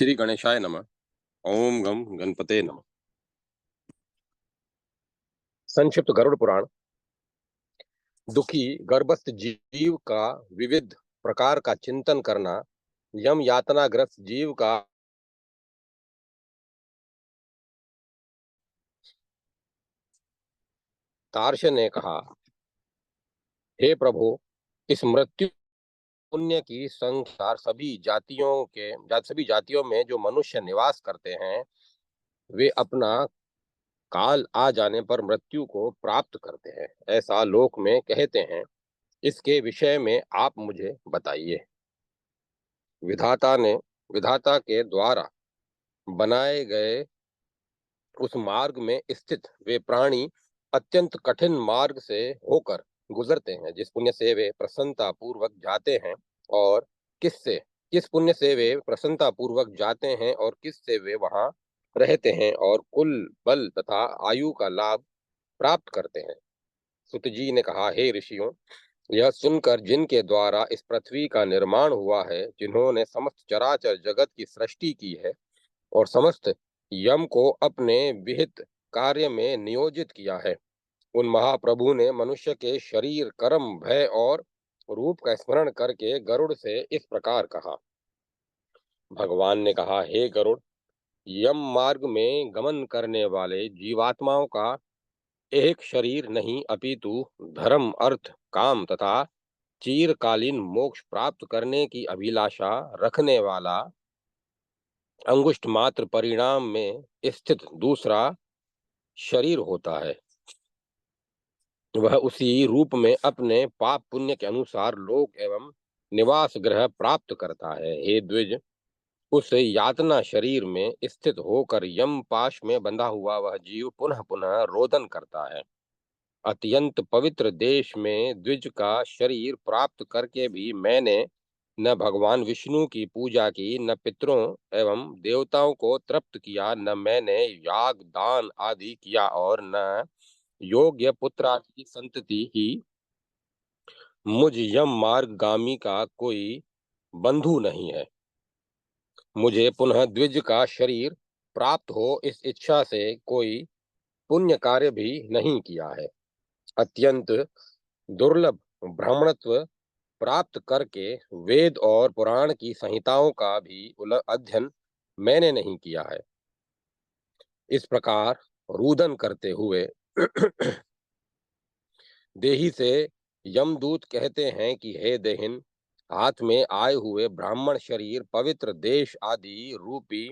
श्री गणेशाय नमः। ओम गम गणपते नमः। संक्षिप्त गरुड़ पुराण। दुखी गर्भस्थ जीव का विविध प्रकार का चिंतन करना, यम यातनाग्रस्त जीव का। तार्श ने कहा, हे प्रभु, इस मृत्यु पुण्य की संसार सभी जातियों में जो मनुष्य निवास करते हैं, वे अपना काल आ जाने पर मृत्यु को प्राप्त करते हैं, ऐसा लोक में कहते हैं। इसके विषय में आप मुझे बताइए। विधाता ने विधाता के द्वारा बनाए गए उस मार्ग में स्थित वे प्राणी अत्यंत कठिन मार्ग से होकर गुजरते हैं, जिस पुण्य से वे प्रसन्नता पूर्वक जाते हैं और किससे किस पुण्य से वे प्रसन्नता पूर्वक जाते हैं और किससे वे वहां रहते हैं और कुल बल तथा आयु का लाभ प्राप्त करते हैं। सुत जी ने कहा, हे ऋषियों, यह सुनकर जिनके द्वारा इस पृथ्वी का निर्माण हुआ है, जिन्होंने समस्त चराचर जगत की सृष्टि की है और समस्त यम को अपने विहित कार्य में नियोजित किया है, उन महाप्रभु ने मनुष्य के शरीर, कर्म, भय और रूप का स्मरण करके गरुड़ से इस प्रकार कहा। भगवान ने कहा, हे गरुड़, यम मार्ग में गमन करने वाले जीवात्माओं का एक शरीर नहीं, अपितु धर्म, अर्थ, काम तथा चिरकालीन मोक्ष प्राप्त करने की अभिलाषा रखने वाला अंगुष्ठ मात्र परिणाम में स्थित दूसरा शरीर होता है। वह उसी रूप में अपने पाप पुण्य के अनुसार लोक एवं निवास ग्रह प्राप्त करता है। हे द्विज, उस यातना शरीर में स्थित होकर यम पाश में बंधा हुआ वह जीव पुनः पुनः रोदन करता है। अत्यंत पवित्र देश में द्विज का शरीर प्राप्त करके भी मैंने न भगवान विष्णु की पूजा की, न पितरों एवं देवताओं को तृप्त किया, न मैंने याग दान आदि किया और न योग्य पुत्र आदि की संतति ही मुझ यम मार्गगामी का कोई बंधु नहीं है। मुझे पुनः द्विज का शरीर प्राप्त हो, इस इच्छा से कोई पुण्य कार्य भी नहीं किया है। अत्यंत दुर्लभ ब्राह्मणत्व प्राप्त करके वेद और पुराण की संहिताओं का भी अध्ययन मैंने नहीं किया है। इस प्रकार रुदन करते हुए देही से यमदूत कहते हैं कि हे देहिन, हाथ में आए हुए ब्राह्मण शरीर, पवित्र देश आदि रूपी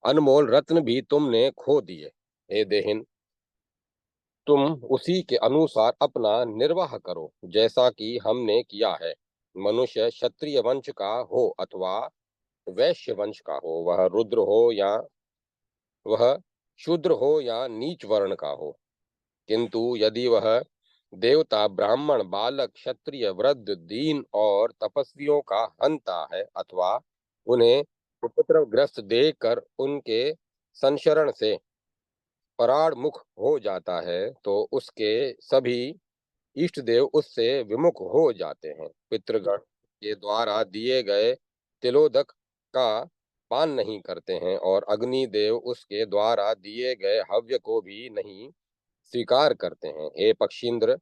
अनमोल रत्न भी तुमने खो दिए। हे देहिन, तुम उसी के अनुसार अपना निर्वाह करो, जैसा कि हमने किया है। मनुष्य क्षत्रिय वंश का हो अथवा वैश्य वंश का हो, वह शूद्र हो या नीच वर्ण का हो, किंतु यदि वह देवता, ब्राह्मण, बालक, क्षत्रिय, वृद्ध, दीन और तपस्वियों का हंता है अथवा उन्हें उपद्रवग्रस्त देखकर उनके संशरण से पराड़ मुख हो जाता है, तो उसके सभी इष्ट देव उससे विमुख हो जाते हैं। पितृगण के द्वारा दिए गए तिलोदक का पान नहीं करते हैं और अग्निदेव उसके द्वारा दिए गए हव्य को भी नहीं स्वीकार करते हैं। हे पक्षींद्र,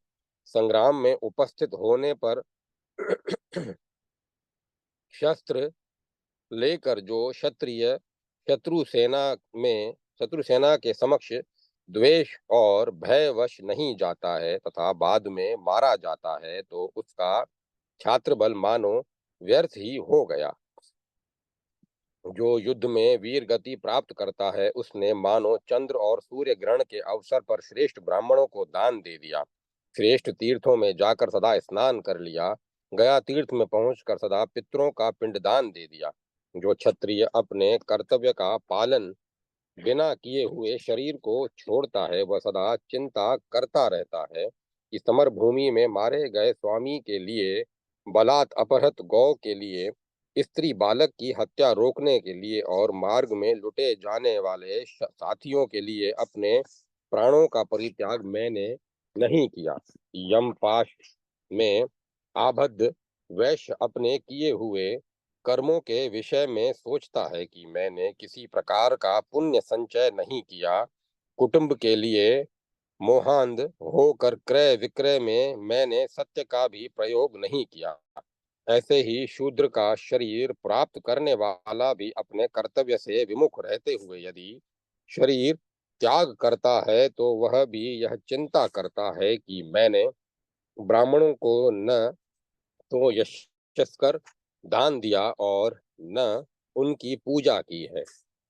संग्राम में उपस्थित होने पर शस्त्र लेकर जो क्षत्रिय शत्रु सेना के समक्ष द्वेष और भयवश नहीं जाता है तथा बाद में मारा जाता है, तो उसका छात्र बल मानो व्यर्थ ही हो गया। जो युद्ध में वीर गति प्राप्त करता है, उसने मानो चंद्र और सूर्य ग्रहण के अवसर पर श्रेष्ठ ब्राह्मणों को दान दे दिया, श्रेष्ठ तीर्थों में जाकर सदा स्नान कर लिया, गया तीर्थ में पहुंचकर सदा पितरों का पिंडदान दे दिया। जो क्षत्रिय अपने कर्तव्य का पालन बिना किए हुए शरीर को छोड़ता है, वह सदा चिंता करता रहता है कि समर भूमि में मारे गए स्वामी के लिए, बलात् अपहृत गौ के लिए, स्त्री बालक की हत्या रोकने के लिए और मार्ग में लुटे जाने वाले साथियों के लिए अपने प्राणों का परित्याग मैंने नहीं किया। यमपाश में आबद्ध वैश्य अपने किए हुए कर्मों के विषय में सोचता है कि मैंने किसी प्रकार का पुण्य संचय नहीं किया, कुटुंब के लिए मोहांध होकर क्रय विक्रय में मैंने सत्य का भी प्रयोग नहीं किया, ऐसे ही शूद्र का शरीर प्राप्त करने वाला भी अपने कर्तव्य से विमुख रहते हुए यदि शरीर त्याग करता है तो वह भी यह चिंता करता है कि मैंने ब्राह्मणों को न तो यशस्कर दान दिया और न उनकी पूजा की है।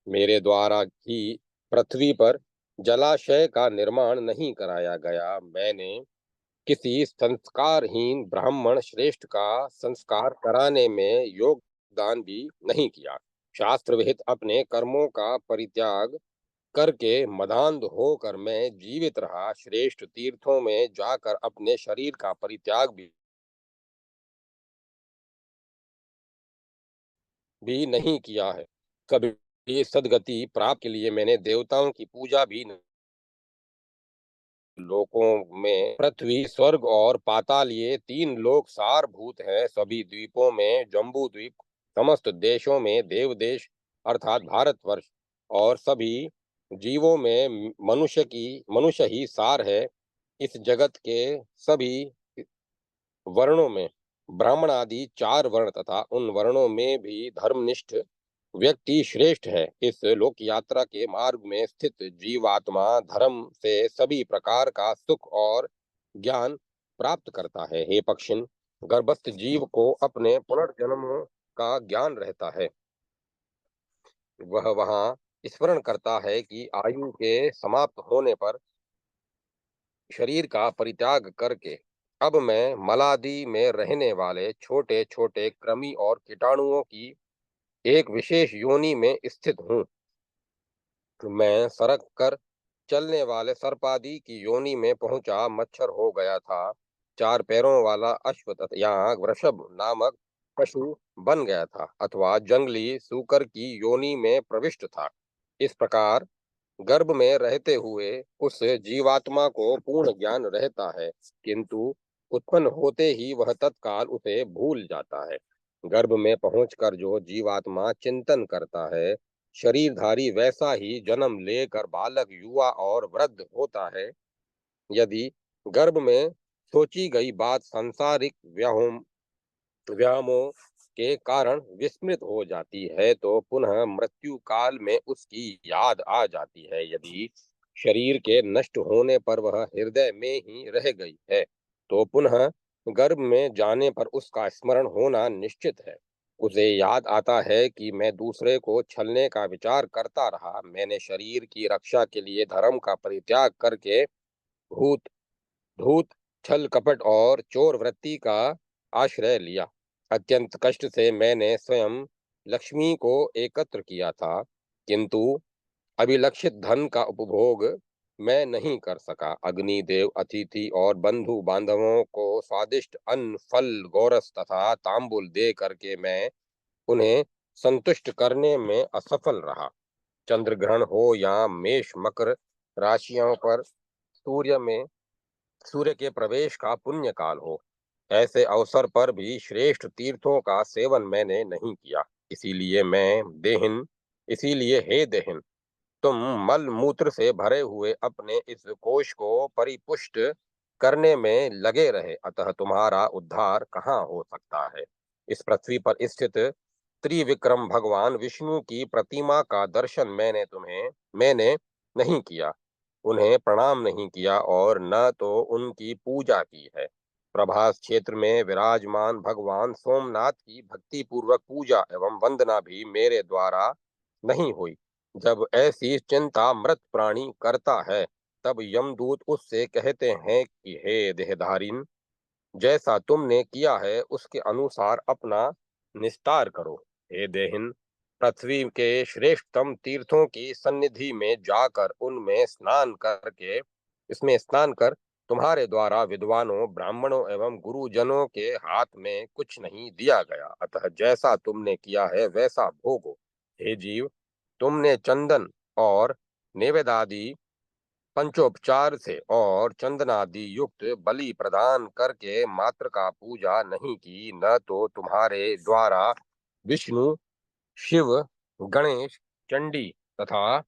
मेरे द्वारा ही पृथ्वी पर जलाशय का निर्माण नहीं कराया गया। मैंने किसी संस्कारहीन ब्राह्मण श्रेष्ठ का संस्कार कराने में योगदान भी नहीं किया। शास्त्र विहित अपने कर्मों का परित्याग करके मदान्ध होकर मैं जीवित रहा। श्रेष्ठ तीर्थों में जाकर अपने शरीर का परित्याग भी नहीं किया है। कभी सदगति प्राप्त के लिए मैंने देवताओं की पूजा भी नहीं। लोकों में पृथ्वी, स्वर्ग और पाताल ये तीन लोक सारभूत हैं। सभी द्वीपों में जम्बू द्वीप, समस्त देशों में देव देश अर्थात भारतवर्ष और सभी जीवों में मनुष्य ही सार है। इस जगत के सभी वर्णों में ब्राह्मण आदि चार वर्ण तथा उन वर्णों में भी धर्मनिष्ठ व्यक्ति श्रेष्ठ है। इस लोक यात्रा के मार्ग में स्थित जीवात्मा धर्म से सभी प्रकार का सुख और ज्ञान प्राप्त करता है। हे पक्षिन, गर्भस्थ जीव को अपने पुनर्जन्मों का ज्ञान रहता है। वह वहां स्मरण करता है कि आयु के समाप्त होने पर शरीर का परित्याग करके अब मैं मलादि में रहने वाले छोटे छोटे कृमि और कीटाणुओं की एक विशेष योनि में स्थित हूँ। मैं सरक कर चलने वाले सर्पादि की योनि में पहुंचा मच्छर हो गया था। चार पैरों वाला अश्व तथा यहाँ वृषभ नामक पशु बन गया था अथवा जंगली सूकर की योनि में प्रविष्ट था। इस प्रकार गर्भ में रहते हुए उस जीवात्मा को पूर्ण ज्ञान रहता है, किंतु उत्पन्न होते ही वह तत्काल उसे भूल जाता है। गर्भ में पहुंचकर जो जीवात्मा चिंतन करता है, शरीरधारी वैसा ही जन्म लेकर बालक, युवा और वृद्ध होता है। यदि गर्भ में सोची गई बात सांसारिक व्यामोह के कारण विस्मृत हो जाती है तो पुनः मृत्यु काल में उसकी याद आ जाती है। यदि शरीर के नष्ट होने पर वह हृदय में ही रह गई है तो पुनः गर्भ में जाने पर उसका स्मरण होना निश्चित है। उसे याद आता है कि मैं दूसरे को छलने का विचार करता रहा। मैंने शरीर की रक्षा के लिए धर्म का परित्याग करके भूत धूत, छल कपट और चोर वृत्ति का आश्रय लिया। अत्यंत कष्ट से मैंने स्वयं लक्ष्मी को एकत्र किया था, किंतु अभिलषित धन का उपभोग मैं नहीं कर सका। अग्निदेव, अतिथि और बंधु बांधवों को स्वादिष्ट अन्न, फल, गोरस तथा तांबुल दे करके मैं उन्हें संतुष्ट करने में असफल रहा। चंद्र ग्रहण हो या मेष मकर राशियों पर सूर्य के प्रवेश का पुण्य काल हो, ऐसे अवसर पर भी श्रेष्ठ तीर्थों का सेवन मैंने नहीं किया। इसीलिए मैं देहिन इसीलिए हे देहिन, तुम मल मूत्र से भरे हुए अपने इस कोश को परिपुष्ट करने में लगे रहे, अतः तुम्हारा उद्धार कहाँ हो सकता है। इस पृथ्वी पर स्थित त्रिविक्रम भगवान विष्णु की प्रतिमा का दर्शन मैंने नहीं किया, उन्हें प्रणाम नहीं किया और न तो उनकी पूजा की है। प्रभास क्षेत्र में विराजमान भगवान सोमनाथ की भक्ति पूर्वक पूजा एवं वंदना भी मेरे द्वारा नहीं हुई। जब ऐसी चिंता मृत प्राणी करता है तब यमदूत उससे कहते हैं कि हे देहधारिन, जैसा तुमने किया है उसके अनुसार अपना निस्तार करो। हे देहिन, पृथ्वी के श्रेष्ठतम तीर्थों की सन्निधि में जाकर उनमें स्नान करके इसमें स्नान कर तुम्हारे द्वारा विद्वानों, ब्राह्मणों एवं गुरुजनों के हाथ में कुछ नहीं दिया गया, अतः जैसा तुमने किया है वैसा भोगो। हे जीव, तुमने चंदन और नैवेद्यादि पंचोपचार से और चंदनादि युक्त बलि प्रदान करके मात्र का पूजा नहीं की, न तो तुम्हारे द्वारा विष्णु, शिव, गणेश, चंडी तथा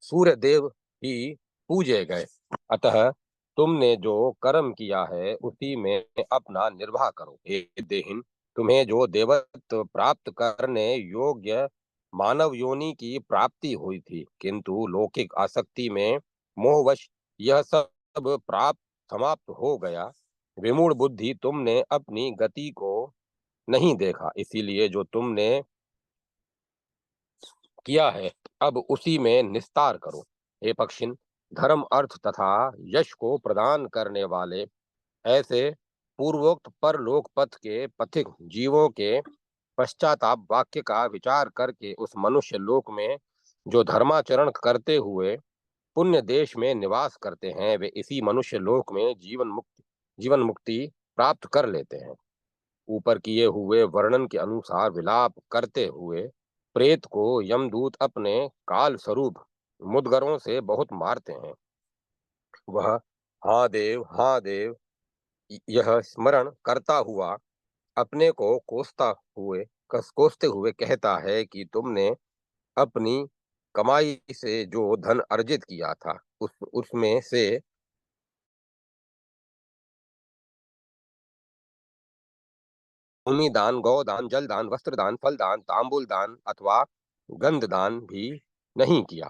सूर्य देव ही पूजे गए। अतः तुमने जो कर्म किया है उसी में अपना निर्वाह करो। हे देहिन, तुम्हें जो देवत्व प्राप्त करने योग्य मानव योनि की प्राप्ति हुई थी, किंतु लौकिक आसक्ति में मोहवश यह सब प्राप्त समाप्त हो गया। विमूढ़ बुद्धि, तुमने अपनी गति को नहीं देखा, इसीलिए जो तुमने किया है अब उसी में निस्तार करो। हे पक्षिन, धर्म अर्थ तथा यश को प्रदान करने वाले ऐसे पूर्वोक्त परलोक पथ के पथिक जीवों के पश्चाताप वाक्य का विचार करके उस मनुष्य लोक में जो धर्माचरण करते हुए पुण्य देश में निवास करते हैं, वे इसी मनुष्य लोक में जीवन मुक्ति प्राप्त कर लेते हैं। ऊपर किए हुए वर्णन के अनुसार विलाप करते हुए प्रेत को यमदूत अपने काल स्वरूप मुदगरों से बहुत मारते हैं। वह हाँ देव यह स्मरण करता हुआ अपने को कोसते हुए कहता है कि तुमने अपनी कमाई से जो धन अर्जित किया था उसमें से भूमि दान, गौदान, जल दान, वस्त्र दान, फल दान, तांबुल दान अथवा गंध दान भी नहीं किया।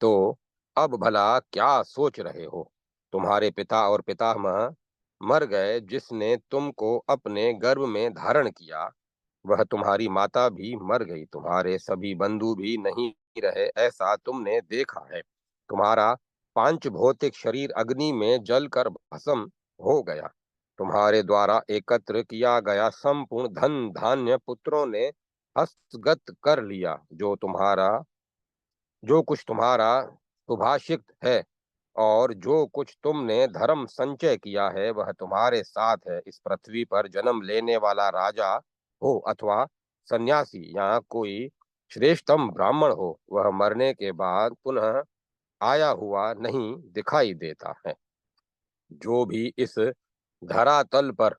तो अब भला क्या सोच रहे हो? तुम्हारे पिता और पितामह मर गए, जिसने तुमको अपने गर्भ में धारण किया वह तुम्हारी माता भी मर गई, तुम्हारे सभी बंधु भी नहीं रहे, ऐसा तुमने देखा है। तुम्हारा पांच भौतिक शरीर अग्नि में जलकर भस्म हो गया। तुम्हारे द्वारा एकत्र किया गया संपूर्ण धन धान्य पुत्रों ने हस्तगत कर लिया। जो कुछ तुम्हारा सुभाषित है और जो कुछ तुमने धर्म संचय किया है वह तुम्हारे साथ है। इस पृथ्वी पर जन्म लेने वाला राजा हो अथवा सन्यासी या कोई श्रेष्ठतम ब्राह्मण हो, वह मरने के बाद पुनः आया हुआ नहीं दिखाई देता है। जो भी इस धरातल पर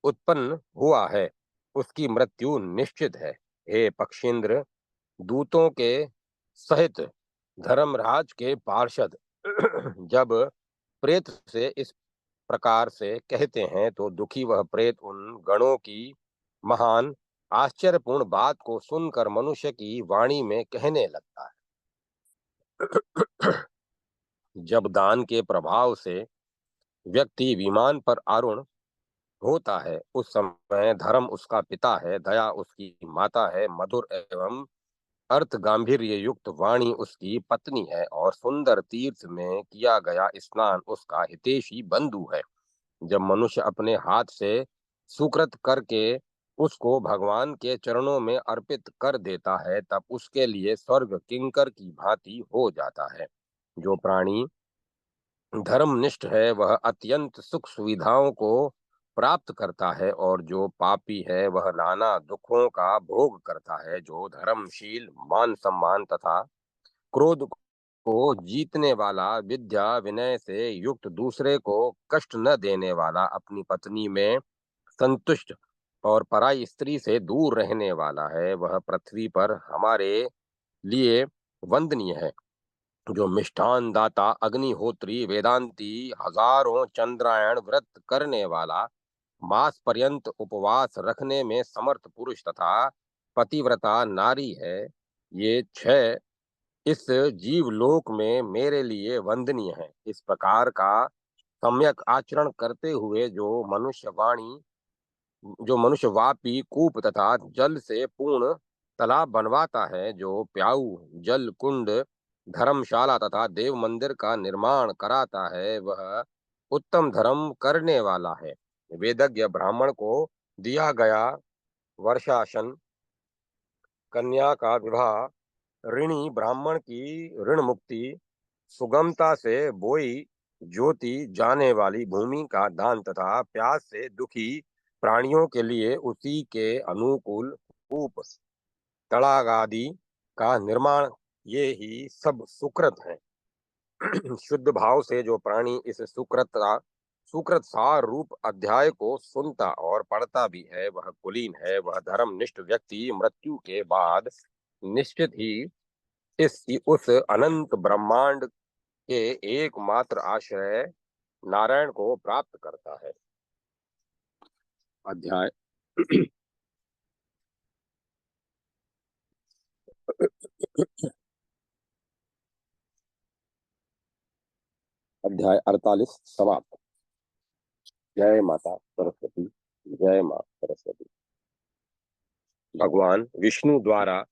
उत्पन्न हुआ है उसकी मृत्यु निश्चित है। हे पक्षींद्र, दूतों के सहित धर्मराज के पार्षद जब प्रेत से इस प्रकार से कहते हैं तो दुखी वह प्रेत उन गणों की महान आश्चर्यपूर्ण बात को सुनकर मनुष्य की वाणी में कहने लगता है। जब दान के प्रभाव से व्यक्ति विमान पर आरूढ़ होता है उस समय धर्म उसका पिता है, दया उसकी माता है, मधुर एवं अर्थ गांधीर्य युक्त वाणी उसकी पत्नी है और सुंदर तीर्थ में किया गया स्नान उसका हितैषी बंधु है। जब मनुष्य अपने हाथ से सुकृत करके उसको भगवान के चरणों में अर्पित कर देता है तब उसके लिए स्वर्ग किंकर की भांति हो जाता है। जो प्राणी धर्मनिष्ठ है वह अत्यंत सुख सुविधाओं को प्राप्त करता है और जो पापी है वह नाना दुखों का भोग करता है। जो धर्मशील, मान सम्मान तथा क्रोध को जीतने वाला, विद्या विनय से युक्त, दूसरे को कष्ट न देने वाला, अपनी पत्नी में संतुष्ट और पराई स्त्री से दूर रहने वाला है, वह पृथ्वी पर हमारे लिए वंदनीय है। जो मिष्ठान दाता, अग्निहोत्री, वेदांती, हजारों चंद्रायण व्रत करने वाला, मास पर्यंत उपवास रखने में समर्थ पुरुष तथा पतिव्रता नारी है, ये छह इस जीवलोक में मेरे लिए वंदनीय है। इस प्रकार का सम्यक आचरण करते हुए जो मनुष्य वापी कूप तथा जल से पूर्ण तालाब बनवाता है, जो प्याऊ जल कुंड, धर्मशाला तथा देव मंदिर का निर्माण कराता है, वह उत्तम धर्म करने वाला है। वेदज्ञ ब्राह्मण को दिया गया वर्षासन, कन्या का विवाह, ऋणी ब्राह्मण की ऋण मुक्ति, सुगमता से बोई ज्योति जाने वाली भूमि का दान तथा प्यास से दुखी प्राणियों के लिए उसी के अनुकूल कूप, तड़ाग आदि का निर्माण, ये ही सब सुकृत है। शुद्ध भाव से जो प्राणी इस सुकृत सुकृत सार रूप अध्याय को सुनता और पढ़ता भी है वह कुलीन है। वह धर्मनिष्ठ व्यक्ति मृत्यु के बाद निश्चित ही इस उस अनंत ब्रह्मांड के एकमात्र आश्रय नारायण को प्राप्त करता है। अध्याय अध्याय 48 समाप्त। जय माता सरस्वती। जय मां सरस्वती। भगवान विष्णु द्वारा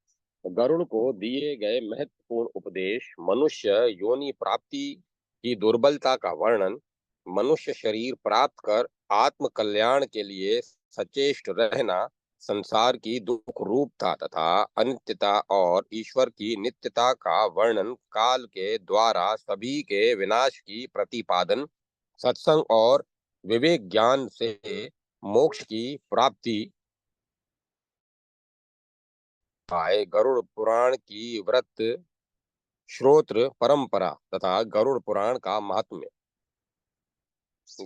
गरुड़ को दिए गए महत्वपूर्ण उपदेश, मनुष्य योनि प्राप्ति की दुर्बलता का वर्णन, मनुष्य शरीर प्राप्त कर आत्म कल्याण के लिए सचेष्ट रहना, संसार की दुख रूपता तथा अनित्यता और ईश्वर की नित्यता का वर्णन, काल के द्वारा सभी के विनाश की प्रतिपादन, सत्संग और विवेक ज्ञान से मोक्ष की प्राप्ति, आए गरुड़ पुराण की व्रत श्रोत्र परंपरा तथा गरुड़ पुराण का महात्म्य।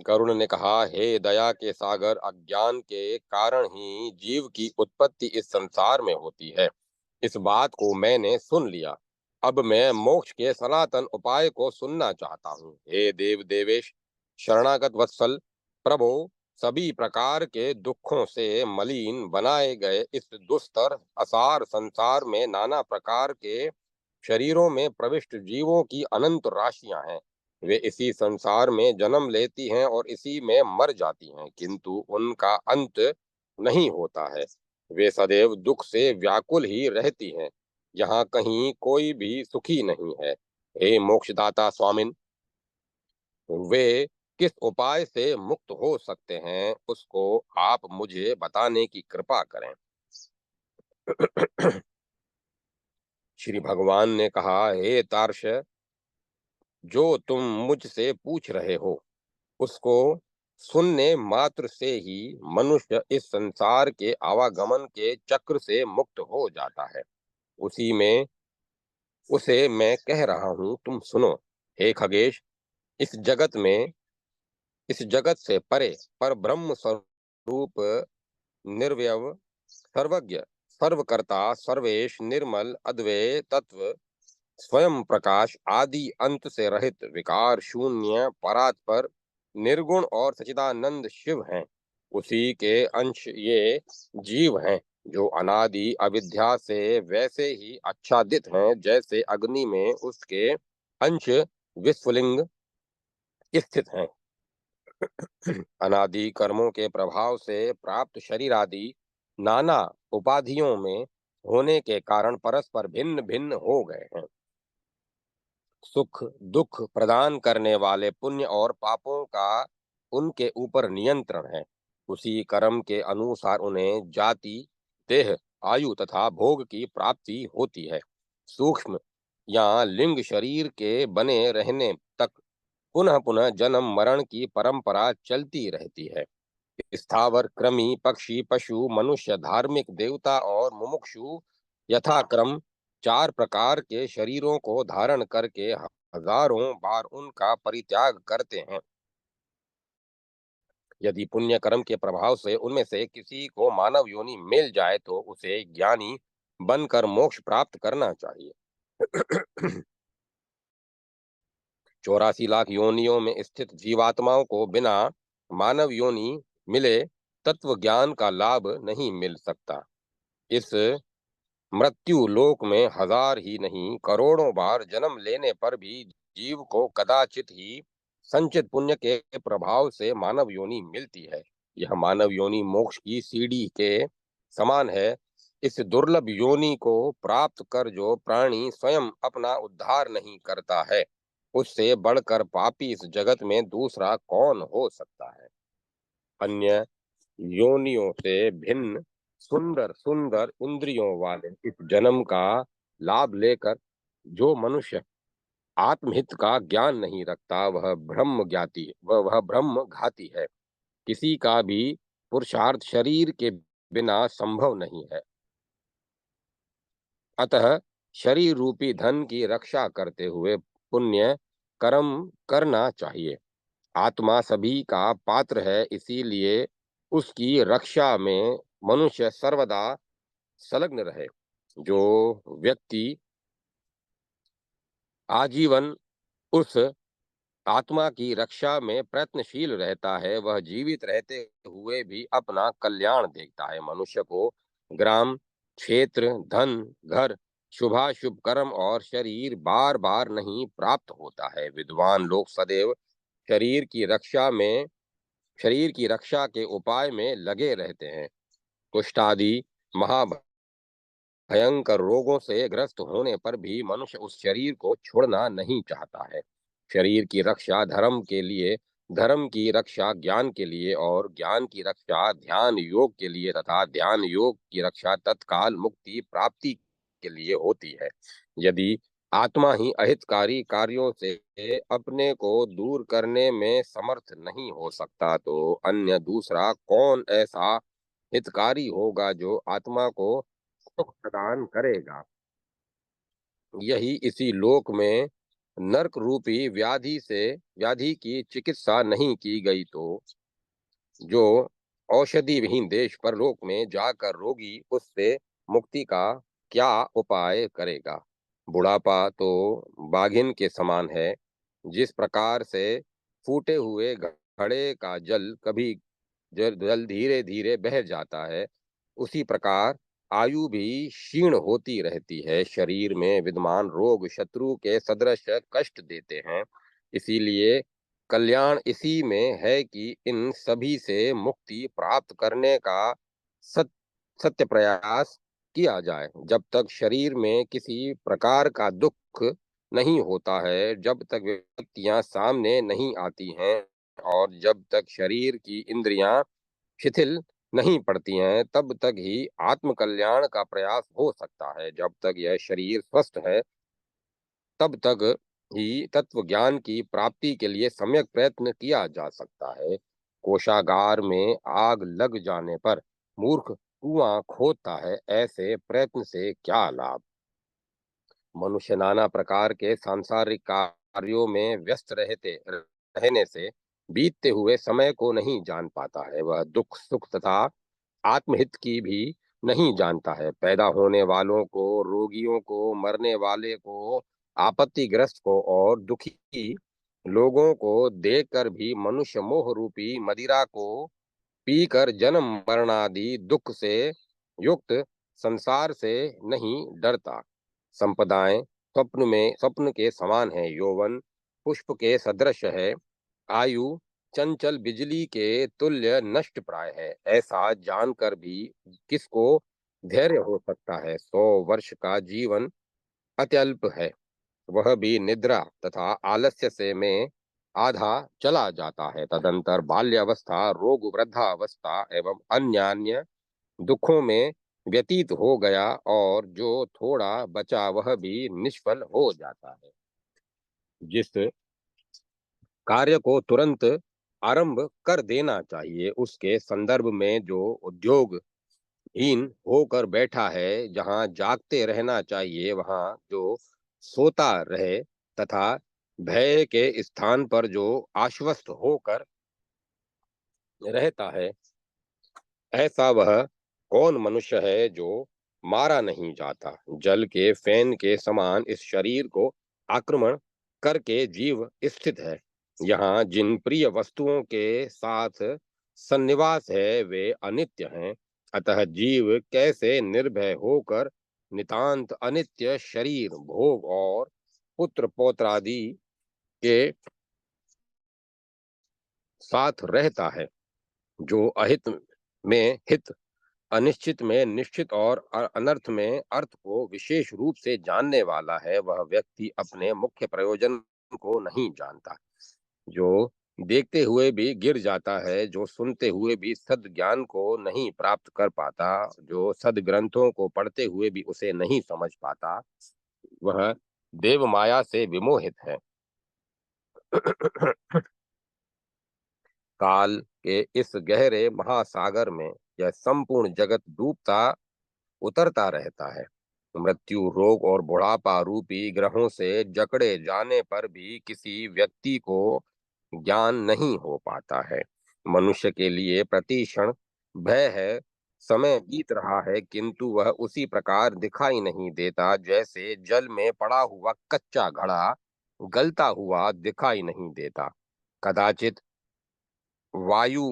गरुड़ ने कहा, हे दया के सागर, अज्ञान के कारण ही जीव की उत्पत्ति इस संसार में होती है। इस बात को मैंने सुन लिया। अब मैं मोक्ष के सनातन उपाय को सुनना चाहता हूँ। हे देव देवेश, शरणागत वत्सल प्रभो, सभी प्रकार के दुखों से मलिन बनाए गए इस दुस्तर असार संसार में नाना प्रकार के शरीरों में प्रविष्ट जीवों की अनंत राशियां हैं। वे इसी संसार में जन्म लेती हैं और इसी में मर जाती हैं, किंतु उनका अंत नहीं होता है। वे सदैव दुख से व्याकुल ही रहती हैं। यहाँ कहीं कोई भी सुखी नहीं है। हे मोक्षदाता स्वामिन, वे किस उपाय से मुक्त हो सकते हैं, उसको आप मुझे बताने की कृपा करें। श्री भगवान ने कहा, हे तार्श, जो तुम मुझसे पूछ रहे हो उसको सुनने मात्र से ही मनुष्य इस संसार के आवागमन के चक्र से मुक्त हो जाता है। उसी में उसे मैं कह रहा हूँ, तुम सुनो। हे खगेश, इस जगत में इस जगत से परे पर ब्रह्म स्वरूप निर्वयव सर्वज्ञ सर्वकर्ता सर्वेश निर्मल अद्वैत तत्व स्वयं प्रकाश आदि अंत से रहित विकार शून्य परात्पर निर्गुण और सचिदानंद शिव हैं। उसी के अंश ये जीव हैं, जो अनादि अविद्या से वैसे ही आच्छादित हैं जैसे अग्नि में उसके अंश विस्फुलिंग स्थित हैं। अनादि कर्मों के प्रभाव से प्राप्त शरीर आदि नाना उपाधियों में होने के कारण परस्पर भिन्न भिन्न हो गए हैं। सुख दुख प्रदान करने वाले पुण्य और पापों का उनके ऊपर नियंत्रण है। उसी कर्म के अनुसार उन्हें जाति, देह, आयु तथा भोग की प्राप्ति होती है। सूक्ष्म या लिंग शरीर के बने रहने तक पुनः पुनः जन्म मरण की परंपरा चलती रहती है। स्थावर कृमि पक्षी पशु मनुष्य धार्मिक देवता और मुमुक्षु यथाक्रम चार प्रकार के शरीरों को धारण करके हजारों बार उनका परित्याग करते हैं। यदि पुण्य कर्म के प्रभाव से उनमें से किसी को मानव योनि मिल जाए तो उसे ज्ञानी बनकर मोक्ष प्राप्त करना चाहिए। 84 लाख योनियों में स्थित जीवात्माओं को बिना मानव योनि मिले तत्व ज्ञान का लाभ नहीं मिल सकता। इस मृत्यु लोक में हजार ही नहीं करोड़ों बार जन्म लेने पर भी जीव को कदाचित ही संचित पुण्य के प्रभाव से मानव योनि मिलती है। यह मानव योनि मोक्ष की सीढ़ी के समान है। इस दुर्लभ योनि को प्राप्त कर जो प्राणी स्वयं अपना उद्धार नहीं करता है, उससे बढ़कर पापी इस जगत में दूसरा कौन हो सकता है। अन्य योनियों से भिन्न सुंदर सुंदर इंद्रियों वाले इस जन्म का लाभ लेकर जो मनुष्य आत्महित का ज्ञान नहीं रखता, वह ब्रह्म घाती है। किसी का भी पुरुषार्थ शरीर के बिना संभव नहीं है। अतः शरीर रूपी धन की रक्षा करते हुए पुण्य कर्म करना चाहिए। आत्मा सभी का पात्र है, इसीलिए उसकी रक्षा में मनुष्य सर्वदा संलग्न रहे। जो व्यक्ति आजीवन उस आत्मा की रक्षा में प्रयत्नशील रहता है, वह जीवित रहते हुए भी अपना कल्याण देखता है। मनुष्य को ग्राम, क्षेत्र, धन, घर, शुभाशुभ कर्म और शरीर बार बार नहीं प्राप्त होता है। विद्वान लोग सदैव शरीर की रक्षा में शरीर की रक्षा के उपाय में लगे रहते हैं। कुष्ठ आदि भयंकर रोगों से ग्रस्त होने पर भी मनुष्य उस शरीर को छोड़ना नहीं चाहता है। शरीर की रक्षा धर्म के लिए, धर्म की रक्षा ज्ञान के लिए और ज्ञान की रक्षा ध्यान योग के लिए तथा ध्यान योग की रक्षा तत्काल मुक्ति प्राप्ति के लिए होती है। यदि आत्मा ही अहितकारी कार्यों से अपने को दूर करने में समर्थ नहीं हो सकता, तो अन्य दूसरा कौन ऐसा हितकारी होगा जो आत्मा को सुख प्रदान करेगा। यही इसी लोक में नरक रूपी व्याधि की चिकित्सा नहीं की गई, तो जो औषधि विहीन देश परलोक में जाकर रोगी उससे मुक्ति का क्या उपाय करेगा। बुढ़ापा तो बाघिन के समान है। जिस प्रकार से फूटे हुए घड़े का जल कभी जल जल धीरे धीरे बह जाता है, उसी प्रकार आयु भी क्षीण होती रहती है। शरीर में विद्यमान रोग शत्रु के सदृश कष्ट देते हैं। इसीलिए कल्याण इसी में है कि इन सभी से मुक्ति प्राप्त करने का सत, सत्य प्रयास किया जाए। जब तक शरीर में किसी प्रकार का दुख नहीं होता है, जब तक विपत्तियां सामने नहीं आती हैं और जब तक शरीर की इंद्रियां शिथिल नहीं पड़ती हैं, तब तक ही आत्म कल्याण का प्रयास हो सकता है। जब तक यह शरीर स्वस्थ है, तब तक ही तत्व ज्ञान की प्राप्ति के लिए सम्यक प्रयत्न किया जा सकता है। कोशागार में आग लग जाने पर मूर्ख कुआं खोदता है, ऐसे प्रयत्न से क्या लाभ। मनुष्य नाना प्रकार के सांसारिक कार्यों में व्यस्त रहने से बीतते हुए समय को नहीं जान पाता है। वह दुख सुख तथा आत्महित की भी नहीं जानता है। पैदा होने वालों को, रोगियों को, मरने वाले को, आपत्तिग्रस्त को और दुखी लोगों को देखकर भी मनुष्य मोह रूपी मदिरा को पीकर जन्म मरणादि दुख से युक्त संसार से नहीं डरता। संपदाएं स्वप्न के समान है। यौवन पुष्प के सदृश है। आयु चंचल बिजली के तुल्य नष्ट प्राय है। ऐसा जानकर भी किसको धैर्य हो सकता है। 100 वर्ष का जीवन अत्यल्प है, वह भी निद्रा तथा आलस्य से में आधा चला जाता है। तदंतर बाल्यावस्था, रोग, वृद्धावस्था एवं अन्य दुखों में व्यतीत हो गया और जो थोड़ा बचा वह भी निष्फल हो जाता है। जिस कार्य को तुरंत आरंभ कर देना चाहिए, उसके संदर्भ में जो उद्योग हीन होकर बैठा है, जहाँ जागते रहना चाहिए वहाँ जो सोता रहे, तथा भय के स्थान पर जो आश्वस्त होकर रहता है, ऐसा वह कौन मनुष्य है जो मारा नहीं जाता। जल के फैन के समान इस शरीर को आक्रमण करके जीव स्थित है। यहाँ जिन प्रिय वस्तुओं के साथ सन्निवास है वे अनित्य हैं। अतः जीव कैसे निर्भय होकर नितांत अनित्य शरीर, भोग और पुत्र पौत्रादि के साथ रहता है। जो अहित में हित, अनिश्चित में निश्चित और अनर्थ में अर्थ को विशेष रूप से जानने वाला है, वह व्यक्ति अपने मुख्य प्रयोजन को नहीं जानता। जो देखते हुए भी गिर जाता है, जो सुनते हुए भी सद ज्ञान को नहीं प्राप्त कर पाता, जो सद ग्रंथों को पढ़ते हुए भी उसे नहीं समझ पाता, वह देव माया से विमोहित है। काल के इस गहरे महासागर में यह संपूर्ण जगत डूबता उतरता रहता है। मृत्यु, रोग और बुढ़ापा रूपी ग्रहों से जकड़े जाने पर भी किसी व्यक्ति को ज्ञान नहीं हो पाता है। मनुष्य के लिए प्रति क्षण भय है। समय बीत रहा है किंतु वह उसी प्रकार दिखाई नहीं देता जैसे जल में पड़ा हुआ कच्चा घड़ा गलता हुआ दिखाई नहीं देता। कदाचित वायु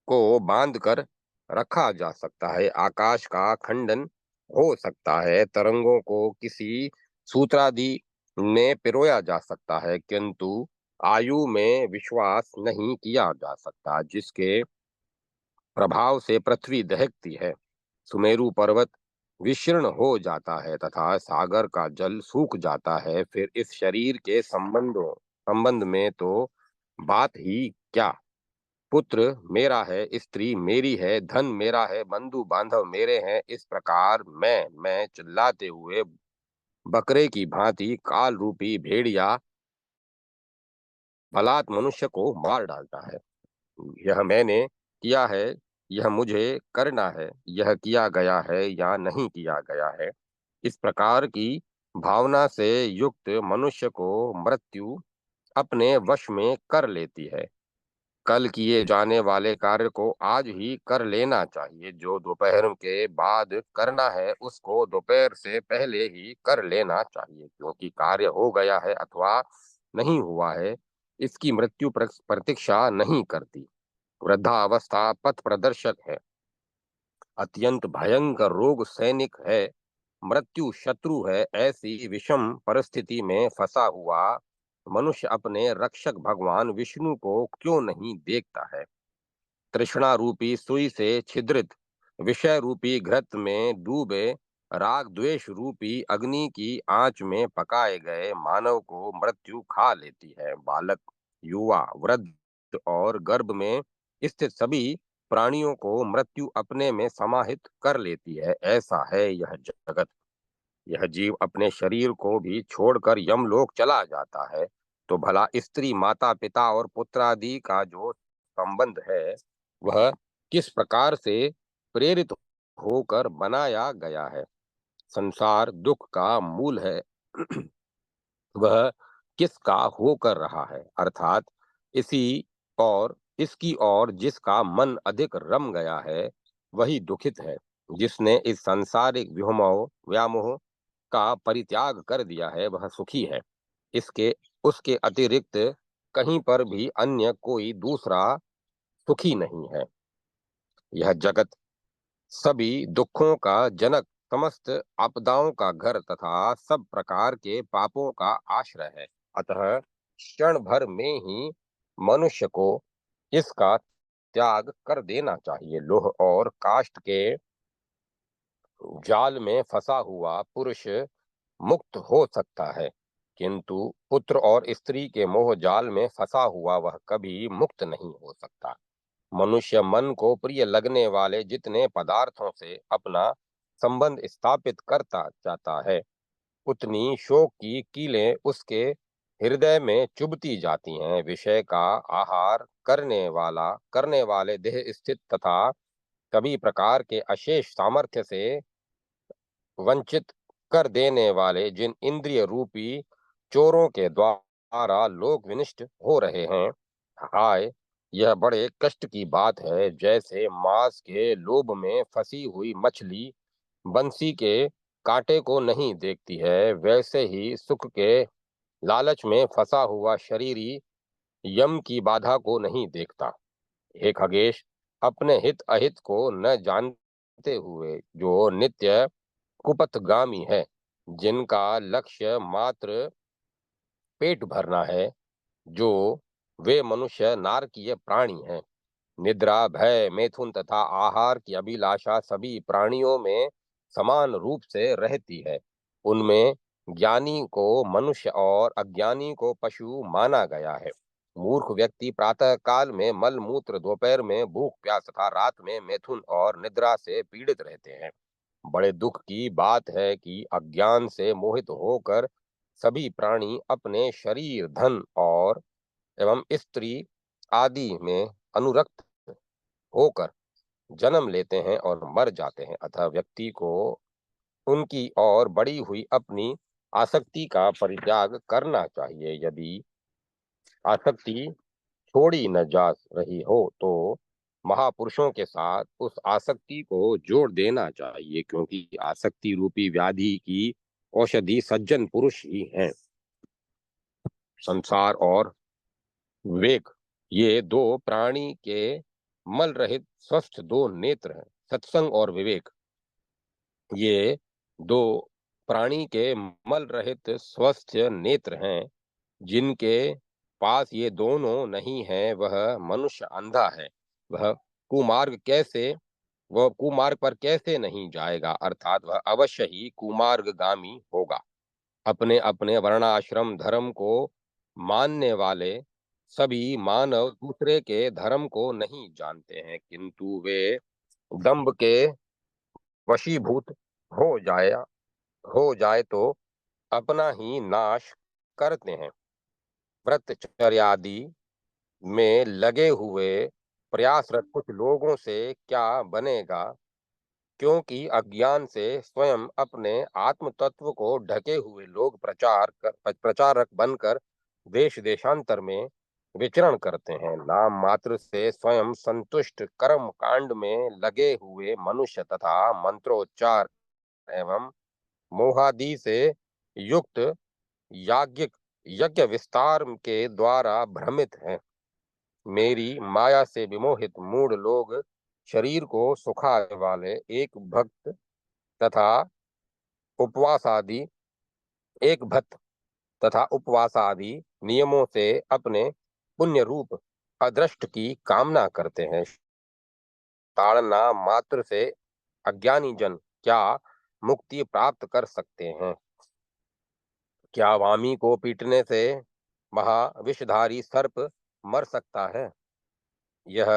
को बांध कर रखा जा सकता है, आकाश का खंडन हो सकता है, तरंगों को किसी सूत्रादि में पिरोया जा सकता है, किंतु आयु में विश्वास नहीं किया जा सकता जिसके प्रभाव से पृथ्वी दहकती है। सुमेरु पर्वत विशीर्ण हो जाता है तथा सागर का जल सूख जाता है, फिर इस शरीर के संबंध में तो बात ही क्या। पुत्र मेरा है, स्त्री मेरी है, धन मेरा है, बंधु बांधव मेरे हैं, इस प्रकार मैं चिल्लाते हुए बकरे की भांति काल रूपी भेड़िया बलात् मनुष्य को मार डालता है। यह मैंने किया है, यह मुझे करना है, यह किया गया है या नहीं किया गया है, इस प्रकार की भावना से युक्त मनुष्य को मृत्यु अपने वश में कर लेती है। कल किए जाने वाले कार्य को आज ही कर लेना चाहिए, जो दोपहर के बाद करना है उसको दोपहर से पहले ही कर लेना चाहिए, क्योंकि कार्य हो गया है अथवा नहीं हुआ है इसकी मृत्यु प्रतीक्षा नहीं करती। वृद्धावस्था पथ प्रदर्शक है, अत्यंत भयंकर रोग सैनिक है, मृत्यु शत्रु है। ऐसी विषम परिस्थिति में फंसा हुआ मनुष्य अपने रक्षक भगवान विष्णु को क्यों नहीं देखता है। तृष्णा रूपी सुई से छिद्रित, विषय रूपी घृत में डूबे, राग द्वेष रूपी अग्नि की आंच में पकाए गए मानव को मृत्यु खा लेती है। बालक, युवा, वृद्ध और गर्भ में स्थित सभी प्राणियों को मृत्यु अपने में समाहित कर लेती है। ऐसा है यह जगत। यह जीव अपने शरीर को भी छोड़कर यमलोक चला जाता है, तो भला स्त्री, माता पिता और पुत्रादि का जो संबंध है वह किस प्रकार से प्रेरित होकर बनाया गया है। संसार दुख का मूल है। वह किसका होकर रहा है, अर्थात इसी और इसकी और जिसका मन अधिक रम गया है वही दुखित है। जिसने इस सांसारिक व्यामोह का परित्याग कर दिया है वह सुखी है। इसके उसके अतिरिक्त कहीं पर भी अन्य कोई दूसरा सुखी नहीं है। यह जगत सभी दुखों का जनक, समस्त आपदाओं का घर तथा सब प्रकार के पापों का आश्रय है। अतः क्षण भर में ही मनुष्य को इसका त्याग कर देना चाहिए। लोह और काष्ठ के जाल में फंसा हुआ पुरुष मुक्त हो सकता है, किंतु पुत्र और स्त्री के मोह जाल में फंसा हुआ वह कभी मुक्त नहीं हो सकता। मनुष्य मन को प्रिय लगने वाले जितने पदार्थों से अपना संबंध स्थापित करता जाता है, उतनी शोक की कीलें उसके हृदय में चुभती जाती हैं। विषय का आहार करने वाले देह स्थित तथा सभी प्रकार के अशेष सामर्थ्य से वंचित कर देने वाले जिन इंद्रिय रूपी चोरों के द्वारा लोग विनिष्ट हो रहे हैं, हाय, यह बड़े कष्ट की बात है। जैसे मांस के लोभ में फंसी हुई मछली बंसी के कांटे को नहीं देखती है, वैसे ही सुख के लालच में फंसा हुआ शरीरी यम की बाधा को नहीं देखता। हे खगेश, अपने हित अहित को न जानते हुए जो नित्य कुपथगामी है, जिनका लक्ष्य मात्र पेट भरना है, जो वे मनुष्य नारकीय प्राणी हैं। निद्रा, भय, मैथुन तथा आहार की अभिलाषा सभी प्राणियों में समान रूप से रहती है। उनमें ज्ञानी को मनुष्य और अज्ञानी को पशु माना गया है। मूर्ख व्यक्ति प्रातः काल में मल मूत्र, दोपहर में भूख प्यास तथा रात में मैथुन और निद्रा से पीड़ित रहते हैं। बड़े दुख की बात है कि अज्ञान से मोहित होकर सभी प्राणी अपने शरीर, धन और एवं स्त्री आदि में अनुरक्त होकर जन्म लेते हैं और मर जाते हैं। अतः व्यक्ति को उनकी और बढ़ी हुई अपनी आसक्ति का परित्याग करना चाहिए। यदि आसक्ति छोड़ी न जा रही हो तो महापुरुषों के साथ उस आसक्ति को जोड़ देना चाहिए, क्योंकि आसक्ति रूपी व्याधि की औषधि सज्जन पुरुष ही हैं। संसार और विवेक, ये दो प्राणी के मल रहित स्वस्थ दो नेत्र हैं। सत्संग और विवेक, ये दो प्राणी के मल रहित स्वस्थ नेत्र हैं। जिनके पास ये दोनों नहीं है, वह मनुष्य अंधा है। वह कुमार्ग कैसे वह कुमार्ग पर कैसे नहीं जाएगा, अर्थात वह अवश्य ही कुमार्गगामी होगा। अपने अपने वर्णाश्रम धर्म को मानने वाले सभी मानव दूसरे के धर्म को नहीं जानते हैं, किंतु वे दंभ के वशीभूत हो जाए हो जाए तो अपना ही नाश करते हैं। व्रतचर्यादि में लगे हुए प्रयासरत कुछ लोगों से क्या बनेगा, क्योंकि अज्ञान से स्वयं अपने आत्म तत्व को ढके हुए लोग प्रचारक बनकर देश देशांतर में विचरण करते हैं। नाम मात्र से स्वयं संतुष्ट कर्म कांड में लगे हुए मनुष्य तथा मंत्रोच्चार एवं मोहादि से युक्त याज्ञिक यज्ञ विस्तार के द्वारा भ्रमित हैं। मेरी माया से विमोहित मूढ़ लोग शरीर को सुखाने वाले एक भक्त तथा उपवास आदि एक भक्त तथा उपवास आदि नियमों से अपने पुण्य रूप अदृष्ट की कामना करते हैं। ताड़ना मात्र से अज्ञानी जन क्या मुक्ति प्राप्त कर सकते हैं? क्या वामी को पीटने से महाविषधारी सर्प मर सकता है? यह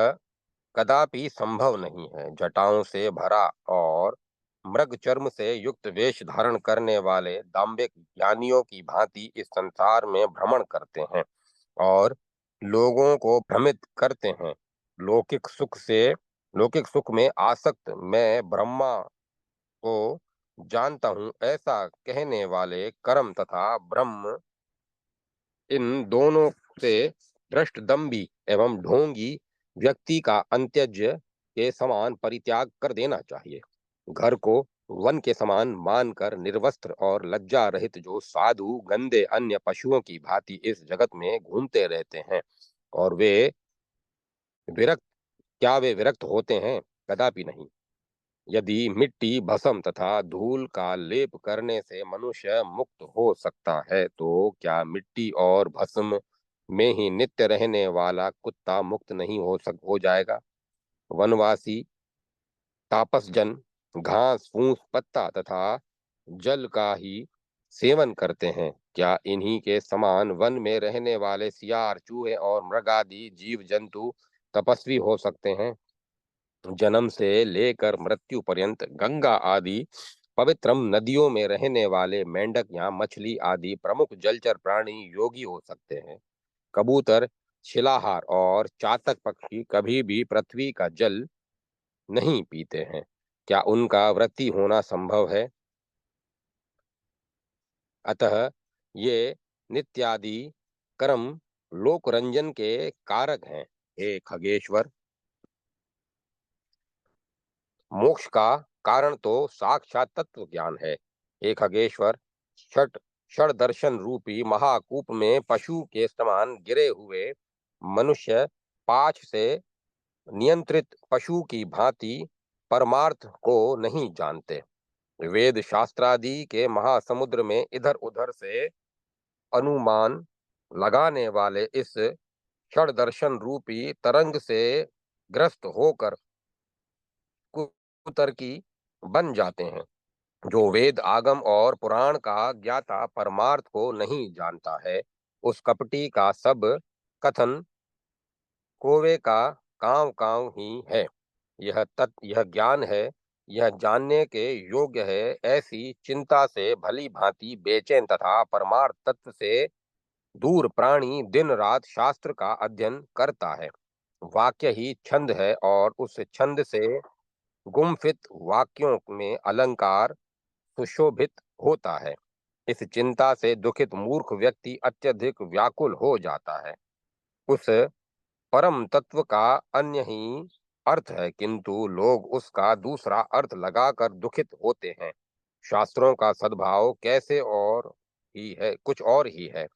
कदापि संभव नहीं है। जटाओं से भरा और मृग चर्म से युक्त वेश धारण करने वाले दाम्भिक ज्ञानियों की भांति इस संसार में भ्रमण करते हैं और लोगों को भ्रमित करते हैं। लौकिक सुख से लौकिक सुख में आसक्त मैं ब्रह्मा को जानता हूँ, ऐसा कहने वाले कर्म तथा ब्रह्म, इन दोनों से भ्रष्ट दम्भी एवं ढोंगी व्यक्ति का अंत्यज के समान परित्याग कर देना चाहिए। घर को वन के समान मानकर निर्वस्त्र और लज्जा रहित जो साधु गंदे अन्य पशुओं की भांति इस जगत में घूमते रहते हैं, और विरक्त वे विरक्त होते हैं? कदापि नहीं। यदि मिट्टी भस्म तथा धूल का लेप करने से मनुष्य मुक्त हो सकता है, तो क्या मिट्टी और भस्म में ही नित्य रहने वाला कुत्ता मुक्त नहीं हो जाएगा? वनवासी तापसजन घास फूस पत्ता तथा जल का ही सेवन करते हैं। क्या इन्हीं के समान वन में रहने वाले सियार चूहे और मृग आदि जीव जंतु तपस्वी हो सकते हैं? जन्म से लेकर मृत्यु पर्यंत गंगा आदि पवित्रम नदियों में रहने वाले मेंढक या मछली आदि प्रमुख जलचर प्राणी योगी हो सकते हैं। कबूतर, शिलाहार और चातक पक्षी कभी भी पृथ्वी का जल नहीं पीते हैं। क्या उनका व्रती होना संभव है? अतः ये नित्यादि कर्म लोक रंजन के कारक हैं। हे खगेश्वर, मोक्ष का कारण तो साक्षात तत्व ज्ञान है। हे खगेश्वर, छठ षड दर्शन रूपी महाकूप में पशु के समान गिरे हुए मनुष्य पाछ से नियंत्रित पशु की भांति परमार्थ को नहीं जानते। वेद शास्त्रादि के महासमुद्र में इधर उधर से अनुमान लगाने वाले इस षड दर्शन रूपी तरंग से ग्रस्त होकर कुतर्की बन जाते हैं। जो वेद आगम और पुराण का ज्ञाता परमार्थ को नहीं जानता है, उस कपटी का सब कथन कोवे का कांव कांव ही है। यह ज्ञान है, यह जानने के योग्य है। ऐसी चिंता से भली भांति बेचैन तथा परमार्थ तत्व से दूर प्राणी दिन रात शास्त्र का अध्ययन करता है। वाक्य ही छंद है और उस छंद से गुम्फित वाक्यों में अलंकार सुशोभित होता है। इस चिंता से दुखित मूर्ख व्यक्ति अत्यधिक व्याकुल हो जाता है। उस परम तत्व का अन्य ही अर्थ है, किंतु लोग उसका दूसरा अर्थ लगाकर दुखित होते हैं। शास्त्रों का सद्भाव कैसे और ही है, कुछ और ही है,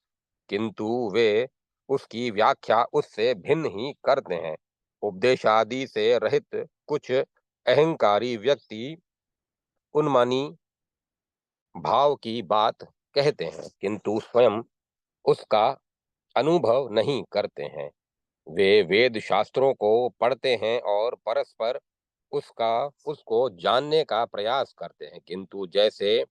किंतु वे उसकी व्याख्या उससे भिन्न ही करते हैं। उपदेशादि से रहित कुछ अहंकारी व्यक्ति उन्मानी भाव की बात कहते हैं, किंतु स्वयं उसका अनुभव नहीं करते हैं। वे वेद शास्त्रों को पढ़ते हैं और परस्पर उसका उसको जानने का प्रयास करते हैं, किंतु जैसे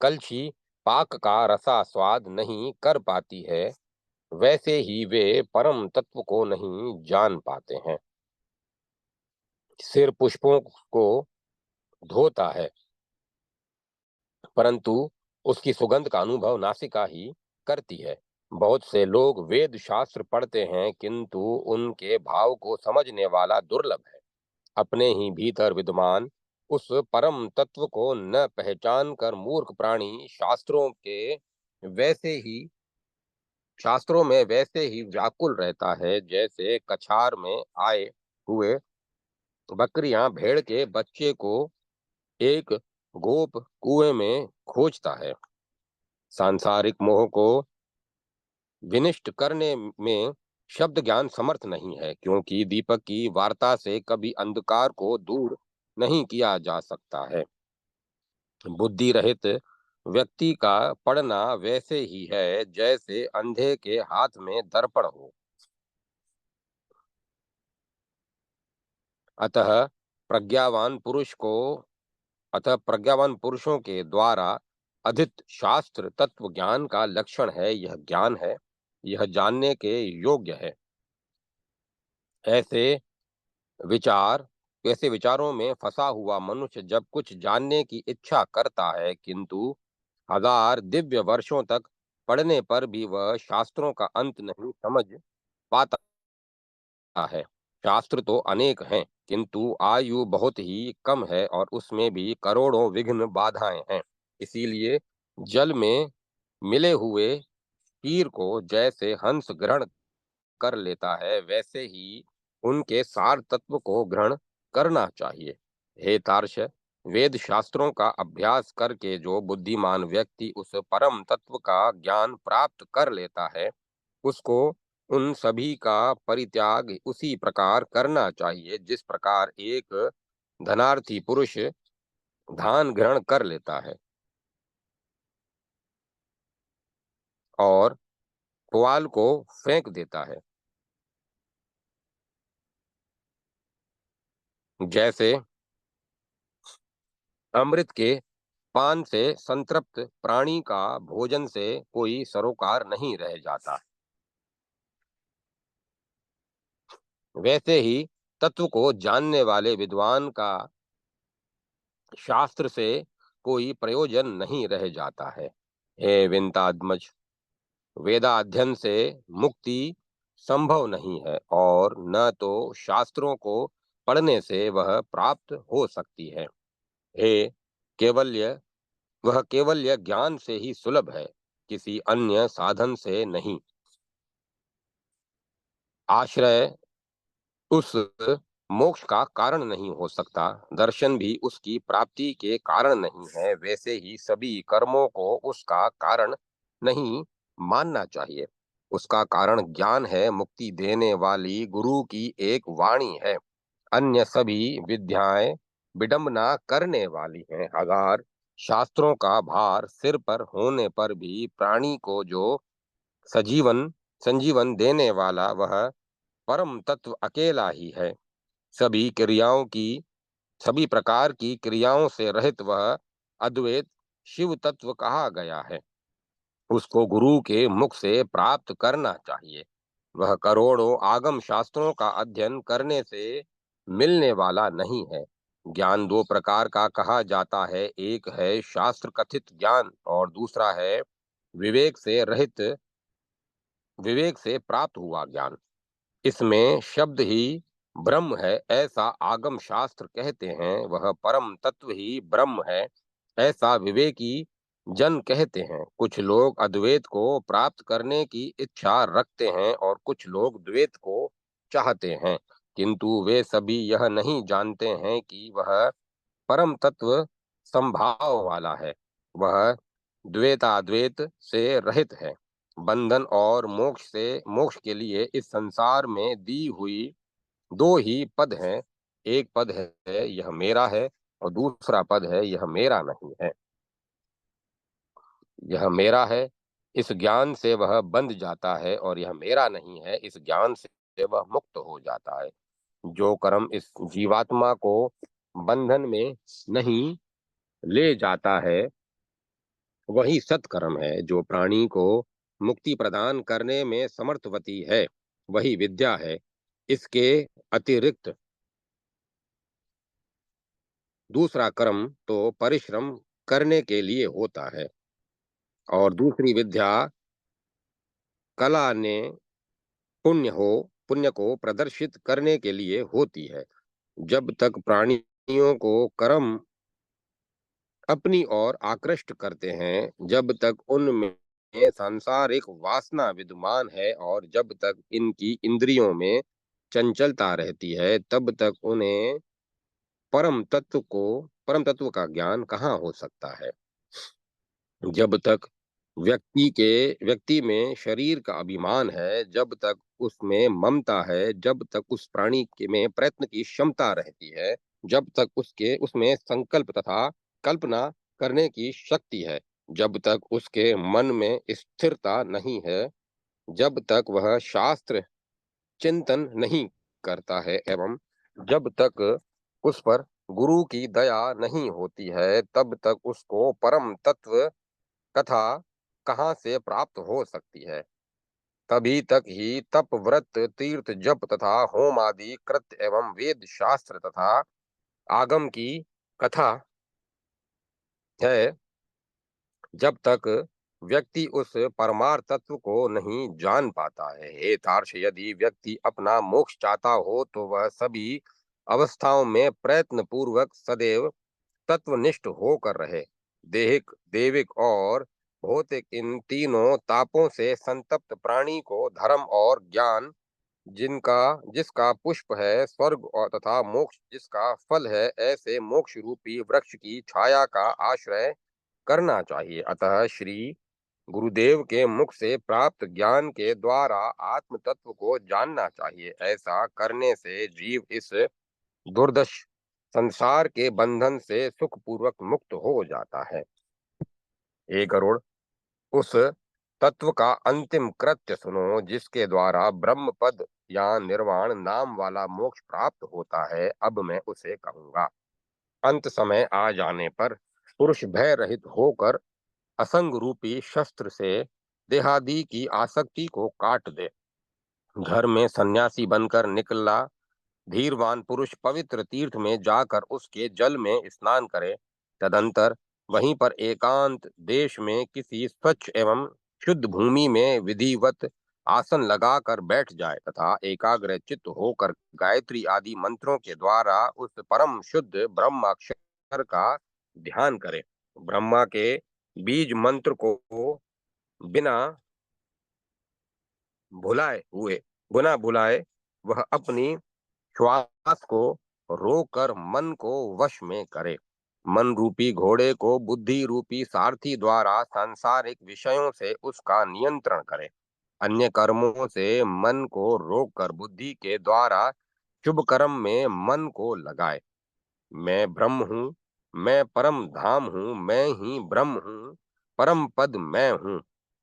कलछी पाक का रसा स्वाद नहीं कर पाती है, वैसे ही वे परम तत्व को नहीं जान पाते हैं। सिर पुष्पों को धोता है, परंतु उसकी सुगंध का अनुभव नासिका ही करती है। बहुत से लोग वेद शास्त्र पढ़ते हैं, किंतु उनके भाव को समझने वाला दुर्लभ है। अपने ही भीतर विद्यमान उस परम तत्व को न पहचान कर मूर्ख प्राणी वैसे ही शास्त्रों में वैसे ही व्याकुल रहता है, जैसे कछार में आए हुए बकरियां भेड़ के बच्चे को एक गोप कुएं में खोजता है। सांसारिक मोह को विनिष्ट करने में शब्द ज्ञान समर्थ नहीं है, क्योंकि दीपक की वार्ता से कभी अंधकार को दूर नहीं किया जा सकता है। बुद्धि रहित व्यक्ति का पढ़ना वैसे ही है, जैसे अंधे के हाथ में दर्पण हो। अतः प्रज्ञावान पुरुष को अतः प्रज्ञावान पुरुषों के द्वारा अधित शास्त्र तत्व ज्ञान का लक्षण है। यह ज्ञान है, यह जानने के योग्य है। ऐसे विचार ऐसे विचारों में फंसा हुआ मनुष्य जब कुछ जानने की इच्छा करता है, किंतु हजार दिव्य वर्षों तक पढ़ने पर भी वह शास्त्रों का अंत नहीं समझ पाता है। शास्त्र तो अनेक हैं, किंतु आयु बहुत ही कम है और उसमें भी करोड़ों विघ्न बाधाएं हैं। इसीलिए जल में मिले हुए क्षीर को जैसे हंस ग्रहण कर लेता है, वैसे ही उनके सार तत्व को ग्रहण करना चाहिए। हे तार्श, वेद शास्त्रों का अभ्यास करके जो बुद्धिमान व्यक्ति उस परम तत्व का ज्ञान प्राप्त कर लेता है, उसको उन सभी का परित्याग उसी प्रकार करना चाहिए जिस प्रकार एक धनार्थी पुरुष धान ग्रहण कर लेता है और पुआल को फेंक देता है। जैसे अमृत के पान से संतृप्त प्राणी का भोजन से कोई सरोकार नहीं रह जाता, वैसे ही तत्व को जानने वाले विद्वान का शास्त्र से कोई प्रयोजन नहीं रह जाता है। हे विंतात्मज, वेदाध्ययन से मुक्ति संभव नहीं है और न तो शास्त्रों को पढ़ने से वह प्राप्त हो सकती है। हे केवल्य, वह केवल्य ज्ञान से ही सुलभ है, किसी अन्य साधन से नहीं। आश्रय उस मोक्ष का कारण नहीं हो सकता, दर्शन भी उसकी प्राप्ति के कारण नहीं है। वैसे ही सभी कर्मों को उसका कारण नहीं मानना चाहिए। उसका कारण ज्ञान है, मुक्ति देने वाली गुरु की एक वाणी है। अन्य सभी विद्याएं विडंबना करने वाली हैं। हजार शास्त्रों का भार सिर पर होने पर भी प्राणी को जो सजीवन संजीवन देने वाला वह परम तत्व अकेला ही है। सभी क्रियाओं की सभी प्रकार की क्रियाओं से रहित वह अद्वैत शिव तत्व कहा गया है। उसको गुरु के मुख से प्राप्त करना चाहिए। वह करोड़ों आगम शास्त्रों का अध्ययन करने से मिलने वाला नहीं है। ज्ञान दो प्रकार का कहा जाता है, एक है शास्त्र कथित ज्ञान और दूसरा है विवेक से रहित विवेक से प्राप्त हुआ ज्ञान। इसमें शब्द ही ब्रह्म है ऐसा आगम शास्त्र कहते हैं, वह परम तत्व ही ब्रह्म है ऐसा विवेकी जन कहते हैं। कुछ लोग अद्वैत को प्राप्त करने की इच्छा रखते हैं और कुछ लोग द्वैत को चाहते हैं, किंतु वे सभी यह नहीं जानते हैं कि वह परम तत्व संभाव वाला है। वह द्वैताद्वैत से रहित है। बंधन और मोक्ष के लिए इस संसार में दी हुई दो ही पद हैं। एक पद है यह मेरा है, और दूसरा पद है यह मेरा नहीं है। यह मेरा है, इस ज्ञान से वह बंध जाता है, और यह मेरा नहीं है, इस ज्ञान से वह मुक्त हो जाता है। जो कर्म इस जीवात्मा को बंधन में नहीं ले जाता है, वही सत्कर्म है। जो प्राणी को मुक्ति प्रदान करने में समर्थवती है, वही विद्या है। इसके अतिरिक्त दूसरा कर्म तो परिश्रम करने के लिए होता है, और दूसरी विद्या कला ने पुण्य को प्रदर्शित करने के लिए होती है। जब तक प्राणियों को कर्म अपनी ओर आकृष्ट करते हैं, जब तक उनमें सांसारिक वासना विद्यमान है, और जब तक इनकी इंद्रियों में चंचलता रहती है, तब तक उन्हें परम तत्व का ज्ञान कहाँ हो सकता है। जब तक व्यक्ति में शरीर का अभिमान है, जब तक उसमें ममता है, जब तक उस प्राणी के में प्रयत्न की क्षमता रहती है, जब तक उसमें संकल्प तथा कल्पना करने की शक्ति है, जब तक उसके मन में स्थिरता नहीं है, जब तक वह शास्त्र चिंतन नहीं करता है, एवं जब तक उस पर गुरु की दया नहीं होती है, तब तक उसको परम तत्व कथा कहाँ से प्राप्त हो सकती है। तभी तक ही तप व्रत तीर्थ जप तथा होम आदि कृत्य एवं वेद शास्त्र तथा आगम की कथा है, जब तक व्यक्ति उस परमार्थ तत्व को नहीं जान पाता है। हे तार्ष, यदि व्यक्ति अपना मोक्ष चाहता हो, तो वह सभी अवस्थाओं में प्रयत्न पूर्वक सदैव तत्वनिष्ठ होकर रहे। देहिक, देविक और भौतिक इन तीनों तापों से संतप्त प्राणी को धर्म और ज्ञान जिनका जिसका पुष्प है, स्वर्ग और तथा मोक्ष जिसका फल है, ऐसे मोक्ष रूपी वृक्ष की छाया का आश्रय करना चाहिए। अतः श्री गुरुदेव के मुख से प्राप्त ज्ञान के द्वारा आत्म तत्व को जानना चाहिए। ऐसा करने से जीव इस दुर्दश संसार के बंधन से सुखपूर्वक मुक्त हो जाता है। हे गरुड़, उस तत्व का अंतिम कृत्य सुनो, जिसके द्वारा ब्रह्म पद या निर्वाण नाम वाला मोक्ष प्राप्त होता है। अब मैं उसे कहूंगा। अंत समय आ जाने पर पुरुष भय रहित होकर असंग रूपी शस्त्र से देहादि की आसक्ति को काट दे। घर में सन्यासी बनकर निकला धीरवान पुरुष पवित्र तीर्थ में जाकर उसके जल में स्नान करे। तदंतर वहीं पर एकांत देश में किसी स्वच्छ एवं शुद्ध भूमि में विधिवत आसन लगाकर बैठ जाए, तथा एकाग्र चित्त होकर गायत्री आदि मंत्रों के द्वारा उस परम शुद्ध ब्रह्माक्षर का ध्यान करे। ब्रह्मा के बीज मंत्र को बिना भुलाए हुए बिना भुलाए वह अपनी श्वास को रोककर मन को वश में करे। मन रूपी घोड़े को बुद्धि रूपी सारथी द्वारा सांसारिक विषयों से उसका नियंत्रण करे। अन्य कर्मों से मन को रोककर बुद्धि के द्वारा शुभ कर्म में मन को लगाए। मैं ब्रह्म हूँ, मैं परम धाम हूँ, मैं ही ब्रह्म हूँ, परम पद मैं हूँ।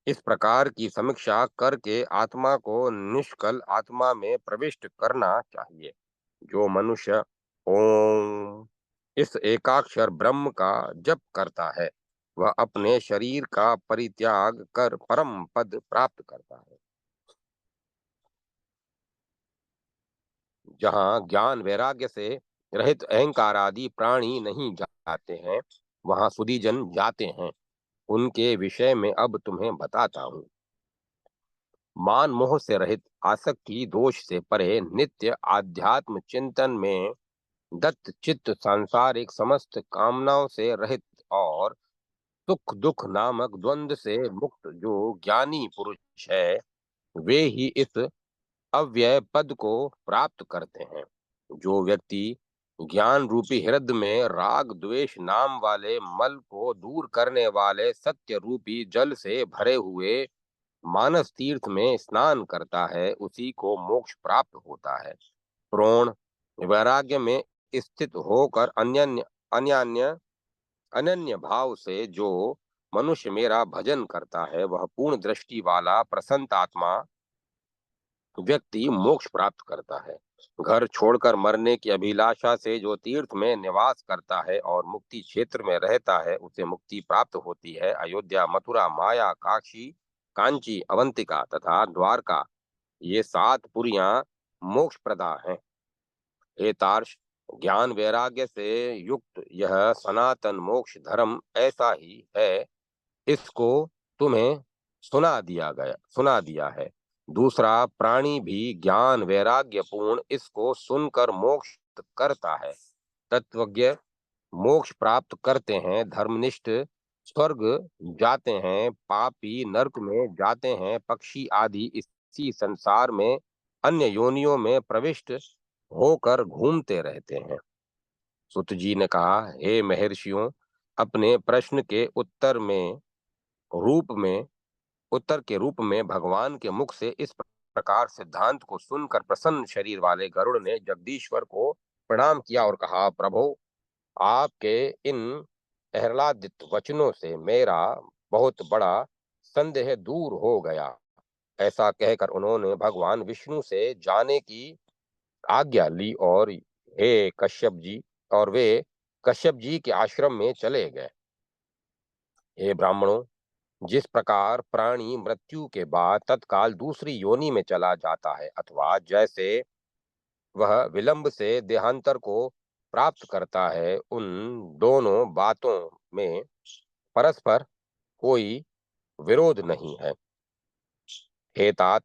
इस प्रकार की समीक्षा करके आत्मा को निष्कल आत्मा में प्रविष्ट करना चाहिए। जो मनुष्य ओम इस एकाक्षर ब्रह्म का जप करता है, वह अपने शरीर का परित्याग कर परम पद प्राप्त करता है। जहाँ ज्ञान वैराग्य से रहित अहंकार आदि प्राणी नहीं जाते हैं, वहाँ सुधीजन जाते हैं। उनके विषय में अब तुम्हें बताता हूँ। मान मोह से रहित, आसक्ति दोष से परे, नित्य आध्यात्म चिंतन में दत्त चित्त, सांसारिक समस्त कामनाओं से रहित और सुख दुख नामक द्वंद से मुक्त जो ज्ञानी पुरुष है, वे ही इस अव्यय पद को प्राप्त करते हैं। जो व्यक्ति ज्ञान रूपी हृदय में राग द्वेष नाम वाले मल को दूर करने वाले सत्य रूपी जल से भरे हुए मानस तीर्थ में स्नान करता है, उसी को मोक्ष प्राप्त होता है। प्रोण वैराग्य में स्थित होकर अन्य अन्य अनन्य भाव से जो मनुष्य मेरा भजन करता है, वह पूर्ण दृष्टि वाला प्रसन्न आत्मा व्यक्ति मोक्ष प्राप्त करता है। घर छोड़कर मरने की अभिलाषा से जो तीर्थ में निवास करता है और मुक्ति क्षेत्र में रहता है, उसे मुक्ति प्राप्त होती है। अयोध्या, मथुरा, माया, काशी, कांची, अवंतिका तथा द्वारका, ये 7 पुरियां मोक्ष प्रदा हैं। हे तार्ष, ज्ञान वैराग्य से युक्त यह सनातन मोक्ष धर्म ऐसा ही है, इसको तुम्हें सुना दिया है। दूसरा प्राणी भी ज्ञान वैराग्य पूर्ण इसको सुनकर मोक्ष करता है। तत्वज्ञ मोक्ष प्राप्त करते हैं, धर्मनिष्ठ स्वर्ग जाते हैं, पापी नरक में जाते हैं, पक्षी आदि इसी संसार में अन्य योनियों में प्रविष्ट होकर घूमते रहते हैं। सुत जी ने कहा, हे महर्षियों, अपने प्रश्न के रूप में उत्तर के रूप में भगवान के मुख से इस प्रकार सिद्धांत को सुनकर प्रसन्न शरीर वाले गरुड़ ने जगदीश्वर को प्रणाम किया और कहा, प्रभु, आपके इन आह्लादित वचनों से मेरा बहुत बड़ा संदेह दूर हो गया। ऐसा कहकर उन्होंने भगवान विष्णु से जाने की आज्ञा ली और वे कश्यप जी के आश्रम में चले गए। हे ब्राह्मणों, जिस प्रकार प्राणी मृत्यु के बाद तत्काल दूसरी योनि में चला जाता है, अथवा जैसे वह विलंब से देहांतर को प्राप्त करता है, उन दोनों बातों में परस्पर कोई विरोध नहीं है। हे तात,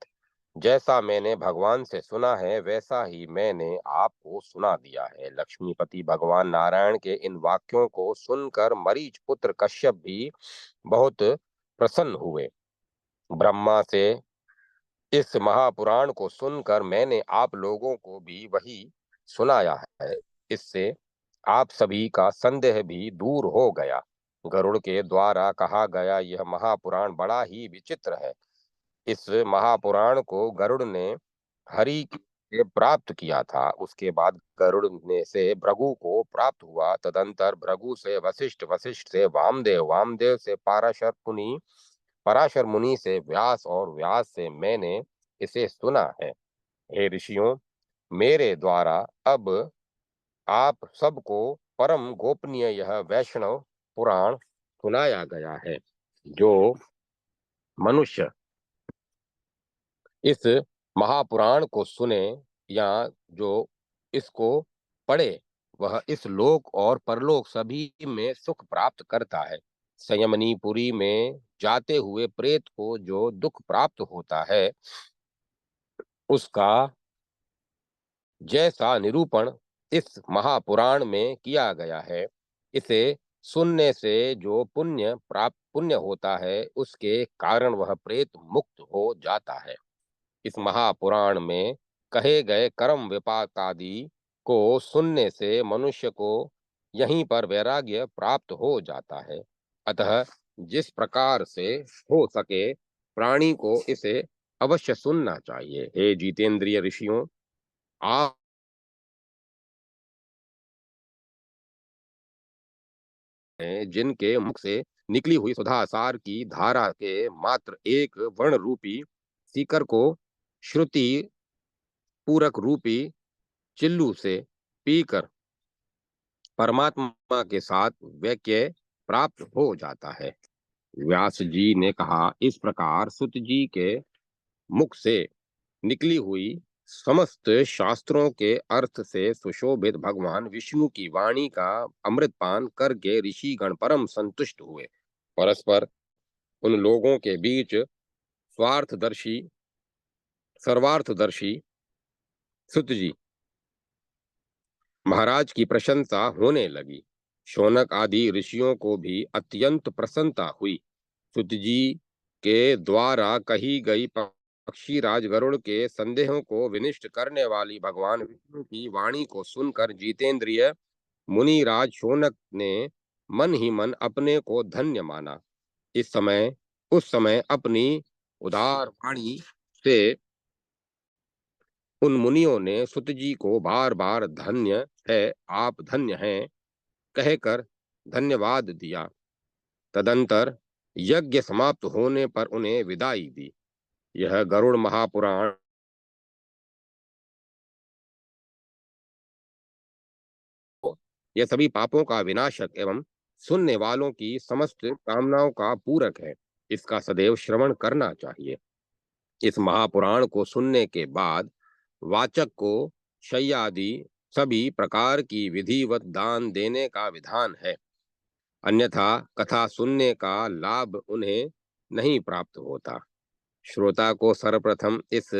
जैसा मैंने भगवान से सुना है, वैसा ही मैंने आपको सुना दिया है। लक्ष्मीपति भगवान नारायण के इन वाक्यों को सुनकर मरीच पुत्र कश्यप भी बहुत प्रसन्न हुए। ब्रह्मा से इस महापुराण को सुनकर मैंने आप लोगों को भी वही सुनाया है। इससे आप सभी का संदेह भी दूर हो गया। गरुड़ के द्वारा कहा गया यह महापुराण बड़ा ही विचित्र है। इस महापुराण को गरुड़ ने हरि से प्राप्त किया था। उसके बाद गरुड़ ने से भृगु को प्राप्त हुआ। तदंतर भृगु से वशिष्ठ, वशिष्ठ से वामदेव, वामदेव से पराशर मुनि से व्यास और व्यास से मैंने इसे सुना है। हे ऋषियों, मेरे द्वारा अब आप सबको परम गोपनीय यह वैष्णव पुराण सुनाया गया है। जो मनुष्य इस महापुराण को सुने या जो इसको पढ़े, वह इस लोक और परलोक सभी में सुख प्राप्त करता है। संयमनीपुरी में जाते हुए प्रेत को जो दुख प्राप्त होता है, उसका जैसा निरूपण इस महापुराण में किया गया है। इसे सुनने से जो पुण्य होता है, उसके कारण वह प्रेत मुक्त हो जाता है। इस महापुराण में कहे गए कर्म विपाक आदि को सुनने से मनुष्य को यहीं पर वैराग्य प्राप्त हो जाता है। अतः जिस प्रकार से हो सके, प्राणी को इसे अवश्य सुनना चाहिए। हे जितेंद्रिय ऋषियों, आप हैं जिनके मुख से निकली हुई सुधासार की धारा के मात्र एक वर्ण रूपी सीकर को श्रुति पूरक रूपी चिल्लू से पीकर परमात्मा के साथ वैक्य प्राप्त हो जाता है। व्यास जी ने कहा, इस प्रकार सुत जी के मुख से निकली हुई समस्त शास्त्रों के अर्थ से सुशोभित भगवान विष्णु की वाणी का अमृतपान करके ऋषिगण परम संतुष्ट हुए। परस्पर उन लोगों के बीच स्वार्थदर्शी सर्वार्थदर्शी सुत जी महाराज की प्रशंसा होने लगी। शौनक आदि ऋषियों को भी अत्यंत प्रसन्नता हुई। सुत जी के द्वारा कही गई पक्षीराज गरुड़ के संदेहों को विनिष्ट करने वाली भगवान विष्णु की वाणी को सुनकर जितेंद्रिय मुनिराज शौनक ने मन ही मन अपने को धन्य माना। इस समय उस समय अपनी उदार वाणी से उन मुनियों ने सुत जी को बार बार धन्य है, आप धन्य हैं कहकर धन्यवाद दिया। तदंतर यज्ञ समाप्त होने पर उन्हें विदाई दी। यह गरुड़ महापुराण यह सभी पापों का विनाशक एवं सुनने वालों की समस्त कामनाओं का पूरक है। इसका सदैव श्रवण करना चाहिए। इस महापुराण को सुनने के बाद वाचक को शय्यादि सभी प्रकार की विधिवत दान देने का विधान है। अन्यथा कथा सुनने का लाभ उन्हें नहीं प्राप्त होता। श्रोता को सर्वप्रथम इस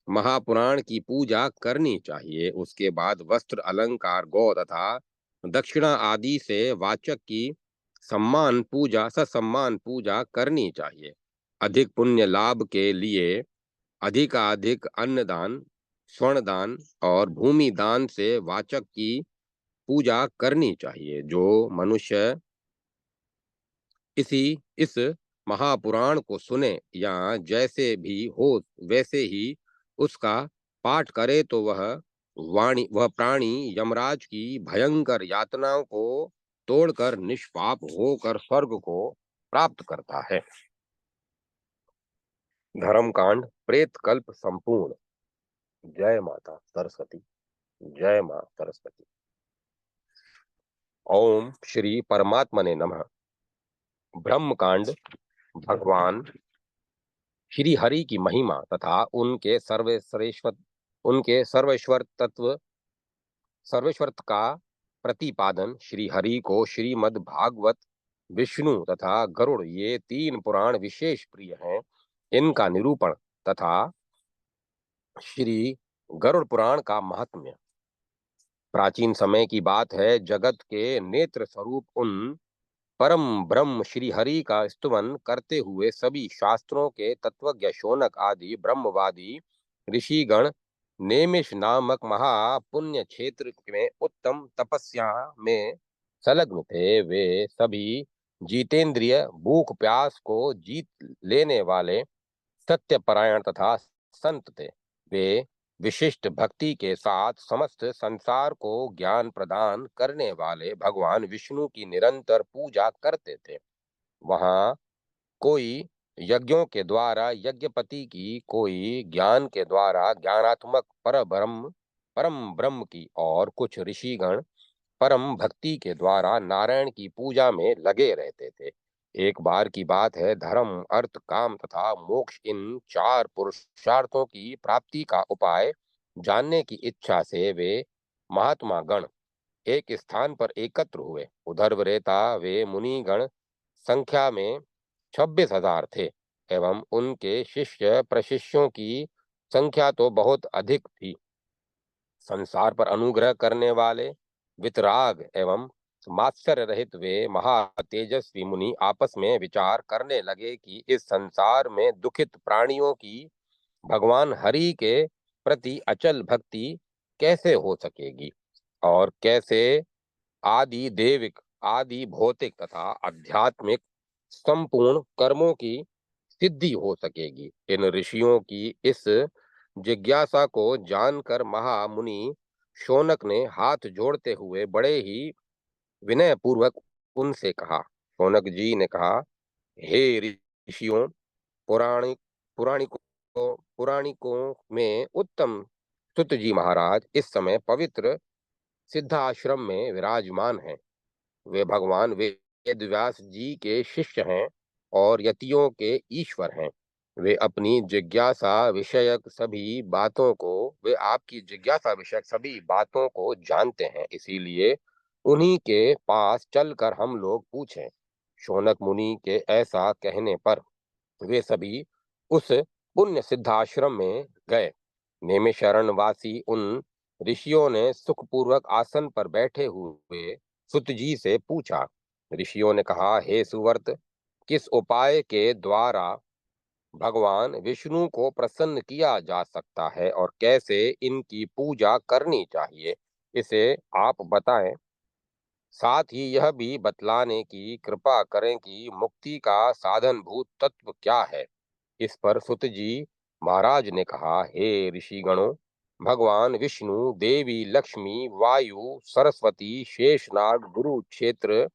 महापुराण की पूजा करनी चाहिए। उसके बाद वस्त्र अलंकार गौ तथा दक्षिणा आदि से वाचक की ससम्मान पूजा करनी चाहिए। अधिक पुण्य लाभ के लिए अधिकाधिक अन्नदान, स्वर्ण दान और भूमि दान से वाचक की पूजा करनी चाहिए। जो मनुष्य इस महापुराण को सुने या जैसे भी हो वैसे ही उसका पाठ करे तो वह प्राणी यमराज की भयंकर यातनाओं को तोड़कर निष्पाप होकर स्वर्ग को प्राप्त करता है। धर्मकांड प्रेत कल्प संपूर्ण। जय माता सरस्वती। जय मां सरस्वती। ओम श्री परमात्मने नमः। ब्रह्मकांड भगवान श्री हरि की महिमा तथा उनके सर्वेश्वर का प्रतिपादन। श्री हरि को श्रीमद् भागवत, विष्णु तथा गरुड़ ये तीन पुराण विशेष प्रिय हैं। इनका निरूपण तथा श्री गरुड़ पुराण का महात्म्य। प्राचीन समय की बात है। जगत के नेत्र स्वरूप उन परम ब्रह्म श्री हरि का स्तुवन करते हुए सभी शास्त्रों के तत्वज्ञ शौनक आदि ब्रह्मवादी ऋषिगण नेमिष नामक महापुण्य क्षेत्र में उत्तम तपस्या में संलग्न थे। वे सभी जितेंद्रिय भूख प्यास को जीत लेने वाले सत्यपरायण तथा संत थे। वे विशिष्ट भक्ति के साथ समस्त संसार को ज्ञान प्रदान करने वाले भगवान विष्णु की निरंतर पूजा करते थे। वहां कोई यज्ञों के द्वारा यज्ञपति की, कोई ज्ञान के द्वारा ज्ञानात्मक परम ब्रह्म की और कुछ ऋषिगण परम भक्ति के द्वारा नारायण की पूजा में लगे रहते थे। एक बार की बात है। धर्म, अर्थ, काम तथा मोक्ष इन चार पुरुषार्थों की प्राप्ति का उपाय जानने की इच्छा से वे महात्मा गण एक स्थान पर एकत्र हुए। उधर रहता वे मुनिगण संख्या में 26,000 थे एवं उनके शिष्य प्रशिष्यों की संख्या तो बहुत अधिक थी। संसार पर अनुग्रह करने वाले वितराग एवं मात्सर्य रहित वे महातेजस्वी मुनि आपस में विचार करने लगे कि इस संसार में दुखित प्राणियों की भगवान हरि के प्रति अचल भक्ति कैसे हो सकेगी और कैसे आदि देविक, आदि भौतिक तथा आध्यात्मिक संपूर्ण कर्मों की सिद्धि हो सकेगी। इन ऋषियों की इस जिज्ञासा को जानकर महामुनि शौनक ने हाथ जोड़ते हुए बड़े ही विनय पूर्वक उनसे कहा। शौनक जी ने कहा, हे ऋषियों, पुराणिक पुराणिकों पुराणिकों में उत्तम सुत जी महाराज इस समय पवित्र सिद्धाश्रम में विराजमान हैं। वे भगवान वेद व्यास जी के शिष्य हैं और यतियों के ईश्वर हैं। वे अपनी जिज्ञासा विषयक सभी बातों को वे आपकी जिज्ञासा विषयक सभी बातों को जानते हैं। इसीलिए उन्हीं के पास चलकर हम लोग पूछें। शौनक मुनि के ऐसा कहने पर वे सभी उस पुण्य सिद्धाश्रम में गए। नेमिषारण्यवासी उन ऋषियों ने सुखपूर्वक आसन पर बैठे हुए सुत जी से पूछा। ऋषियों ने कहा, हे सुवर्त, किस उपाय के द्वारा भगवान विष्णु को प्रसन्न किया जा सकता है और कैसे इनकी पूजा करनी चाहिए, इसे आप बताएं। साथ ही यह भी बतलाने की कृपा करें कि मुक्ति का साधनभूत तत्व क्या है। इस पर सुत जी महाराज ने कहा, हे ऋषिगणों, भगवान विष्णु, देवी लक्ष्मी, वायु, सरस्वती, शेषनाग, गुरु क्षेत्र,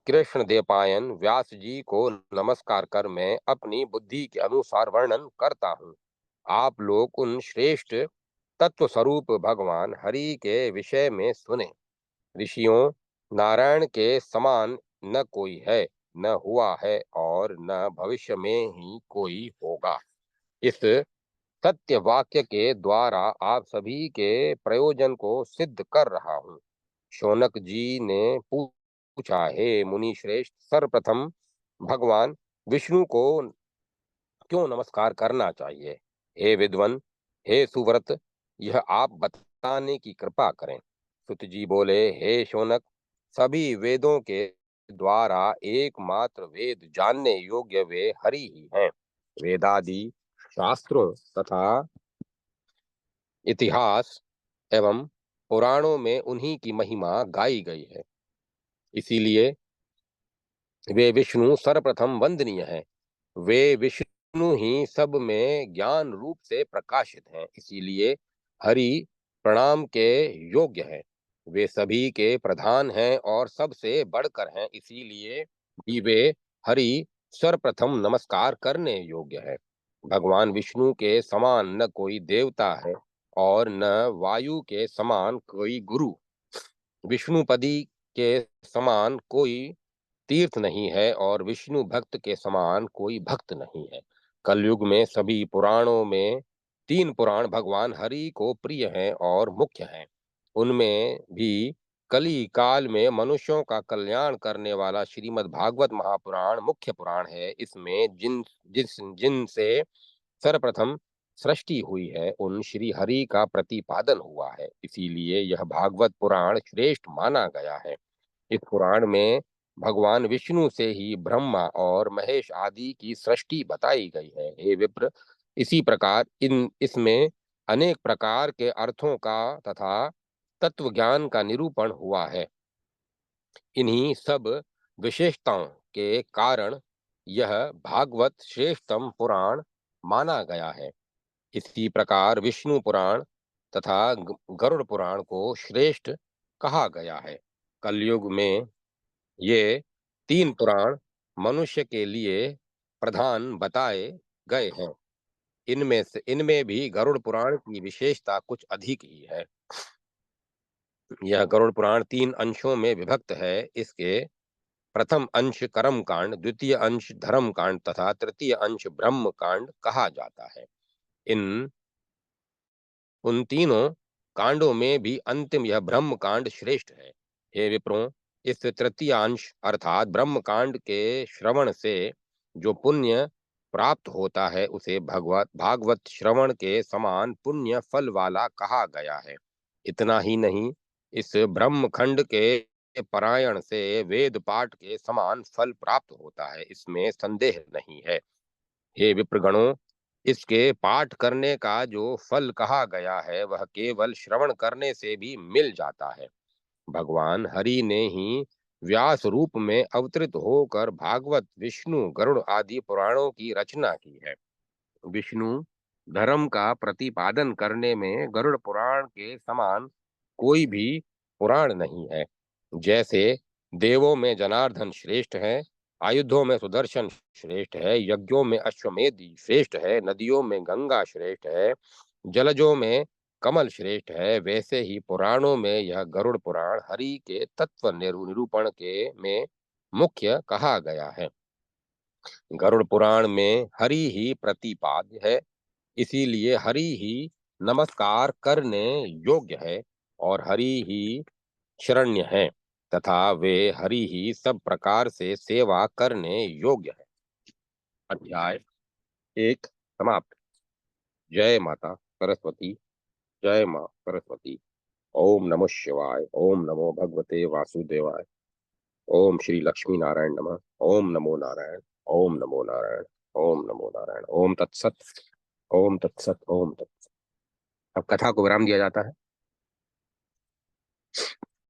कृष्ण देवपायन, व्यास जी को नमस्कार कर मैं अपनी बुद्धि के अनुसार वर्णन करता हूँ। आप लोग उन श्रेष्ठ तत्व स्वरूप भगवान हरि के विषय में सुने। ऋषियों, नारायण के समान न कोई है, न हुआ है और न भविष्य में ही कोई होगा। इस सत्य वाक्य के द्वारा आप सभी के प्रयोजन को सिद्ध कर रहा हूँ। शौनक जी ने पूछा, हे मुनि श्रेष्ठ, सर्वप्रथम भगवान विष्णु को क्यों नमस्कार करना चाहिए? हे विद्वन, हे सुव्रत, यह आप बताने की कृपा करें। सुत जी बोले, हे शौनक, सभी वेदों के द्वारा एकमात्र वेद जानने योग्य वे हरि ही हैं। वेदादि शास्त्रों तथा इतिहास एवं पुराणों में उन्हीं की महिमा गाई गई है। इसीलिए वे विष्णु सर्वप्रथम वंदनीय हैं। वे विष्णु ही सब में ज्ञान रूप से प्रकाशित हैं, इसीलिए हरि प्रणाम के योग्य हैं। वे सभी के प्रधान हैं और सबसे बढ़कर हैं, इसीलिए भी वे हरि सर्वप्रथम नमस्कार करने योग्य है। भगवान विष्णु के समान न कोई देवता है और न वायु के समान कोई गुरु, विष्णुपदी के समान कोई तीर्थ नहीं है और विष्णु भक्त के समान कोई भक्त नहीं है। कलयुग में सभी पुराणों में तीन पुराण भगवान हरि को प्रिय हैं और मुख्य हैं। उनमें भी कली काल में मनुष्यों का कल्याण करने वाला श्रीमद् भागवत महापुराण मुख्य पुराण है। इसमें जिन से सर्वप्रथम सृष्टि हुई है, उन श्री हरि का प्रतिपादन हुआ है, इसीलिए यह भागवत पुराण श्रेष्ठ माना गया है। इस पुराण में भगवान विष्णु से ही ब्रह्मा और महेश आदि की सृष्टि बताई गई है। हे विप्र, इसी प्रकार इन इसमें अनेक प्रकार के अर्थों का तथा तत्व ज्ञान का निरूपण हुआ है। इन्हीं सब विशेषताओं के कारण यह भागवत श्रेष्ठतम पुराण माना गया है। इसी प्रकार विष्णु पुराण तथा गरुड़ पुराण को श्रेष्ठ कहा गया है। कलयुग में ये तीन पुराण मनुष्य के लिए प्रधान बताए गए हैं। इनमें भी गरुड़ पुराण की विशेषता कुछ अधिक ही है। यह गरुड़ पुराण तीन अंशों में विभक्त है। इसके प्रथम अंश कर्म कांड, द्वितीय अंश धर्म कांड तथा तृतीय अंश ब्रह्म कांड कहा जाता है। इन उन तीनों कांडों में भी अंतिम यह ब्रह्म कांड श्रेष्ठ है। हे विप्रों, इस तृतीयांश अर्थात ब्रह्म कांड के श्रवण से जो पुण्य प्राप्त होता है, उसे भगवत भागवत श्रवण के समान पुण्य फल वाला कहा गया है। इतना ही नहीं, इस ब्रह्म खंड के पारायण से वेद पाठ के समान फल प्राप्त होता है, इसमें संदेह नहीं है। हे विप्रगणों, इसके पाठ करने का जो फल कहा गया है, वह केवल श्रवण करने से भी मिल जाता है। भगवान हरि ने ही व्यास रूप में अवतरित होकर भागवत, विष्णु, गरुड़ आदि पुराणों की रचना की है। विष्णु धर्म का प्रतिपादन करने में गरुड़ पुराण के समान कोई भी पुराण नहीं है। जैसे देवों में जनार्दन श्रेष्ठ है, आयुधों में सुदर्शन श्रेष्ठ है, यज्ञों में अश्वमेध श्रेष्ठ है, नदियों में गंगा श्रेष्ठ है, जलजों में कमल श्रेष्ठ है, वैसे ही पुराणों में यह गरुड़ पुराण हरि के तत्व निरूपण के में मुख्य कहा गया है। गरुड़ पुराण में हरि ही प्रतिपाद्य है, इसीलिए हरि ही नमस्कार करने योग्य है और हरि ही शरण्य है तथा वे हरि ही सब प्रकार से सेवा करने योग्य है। अध्याय एक समाप्त। जय माता सरस्वती। जय माँ सरस्वती। ओम नमः शिवाय। ओम नमो भगवते वासुदेवाय। ओम श्री लक्ष्मी नारायण नमः। ओम नमो नारायण। ओम नमो नारायण। ओम नमो नारायण। ओम तत्सत। ओम तत्सत। ओम तत्सत। अब कथा को विराम दिया जाता है।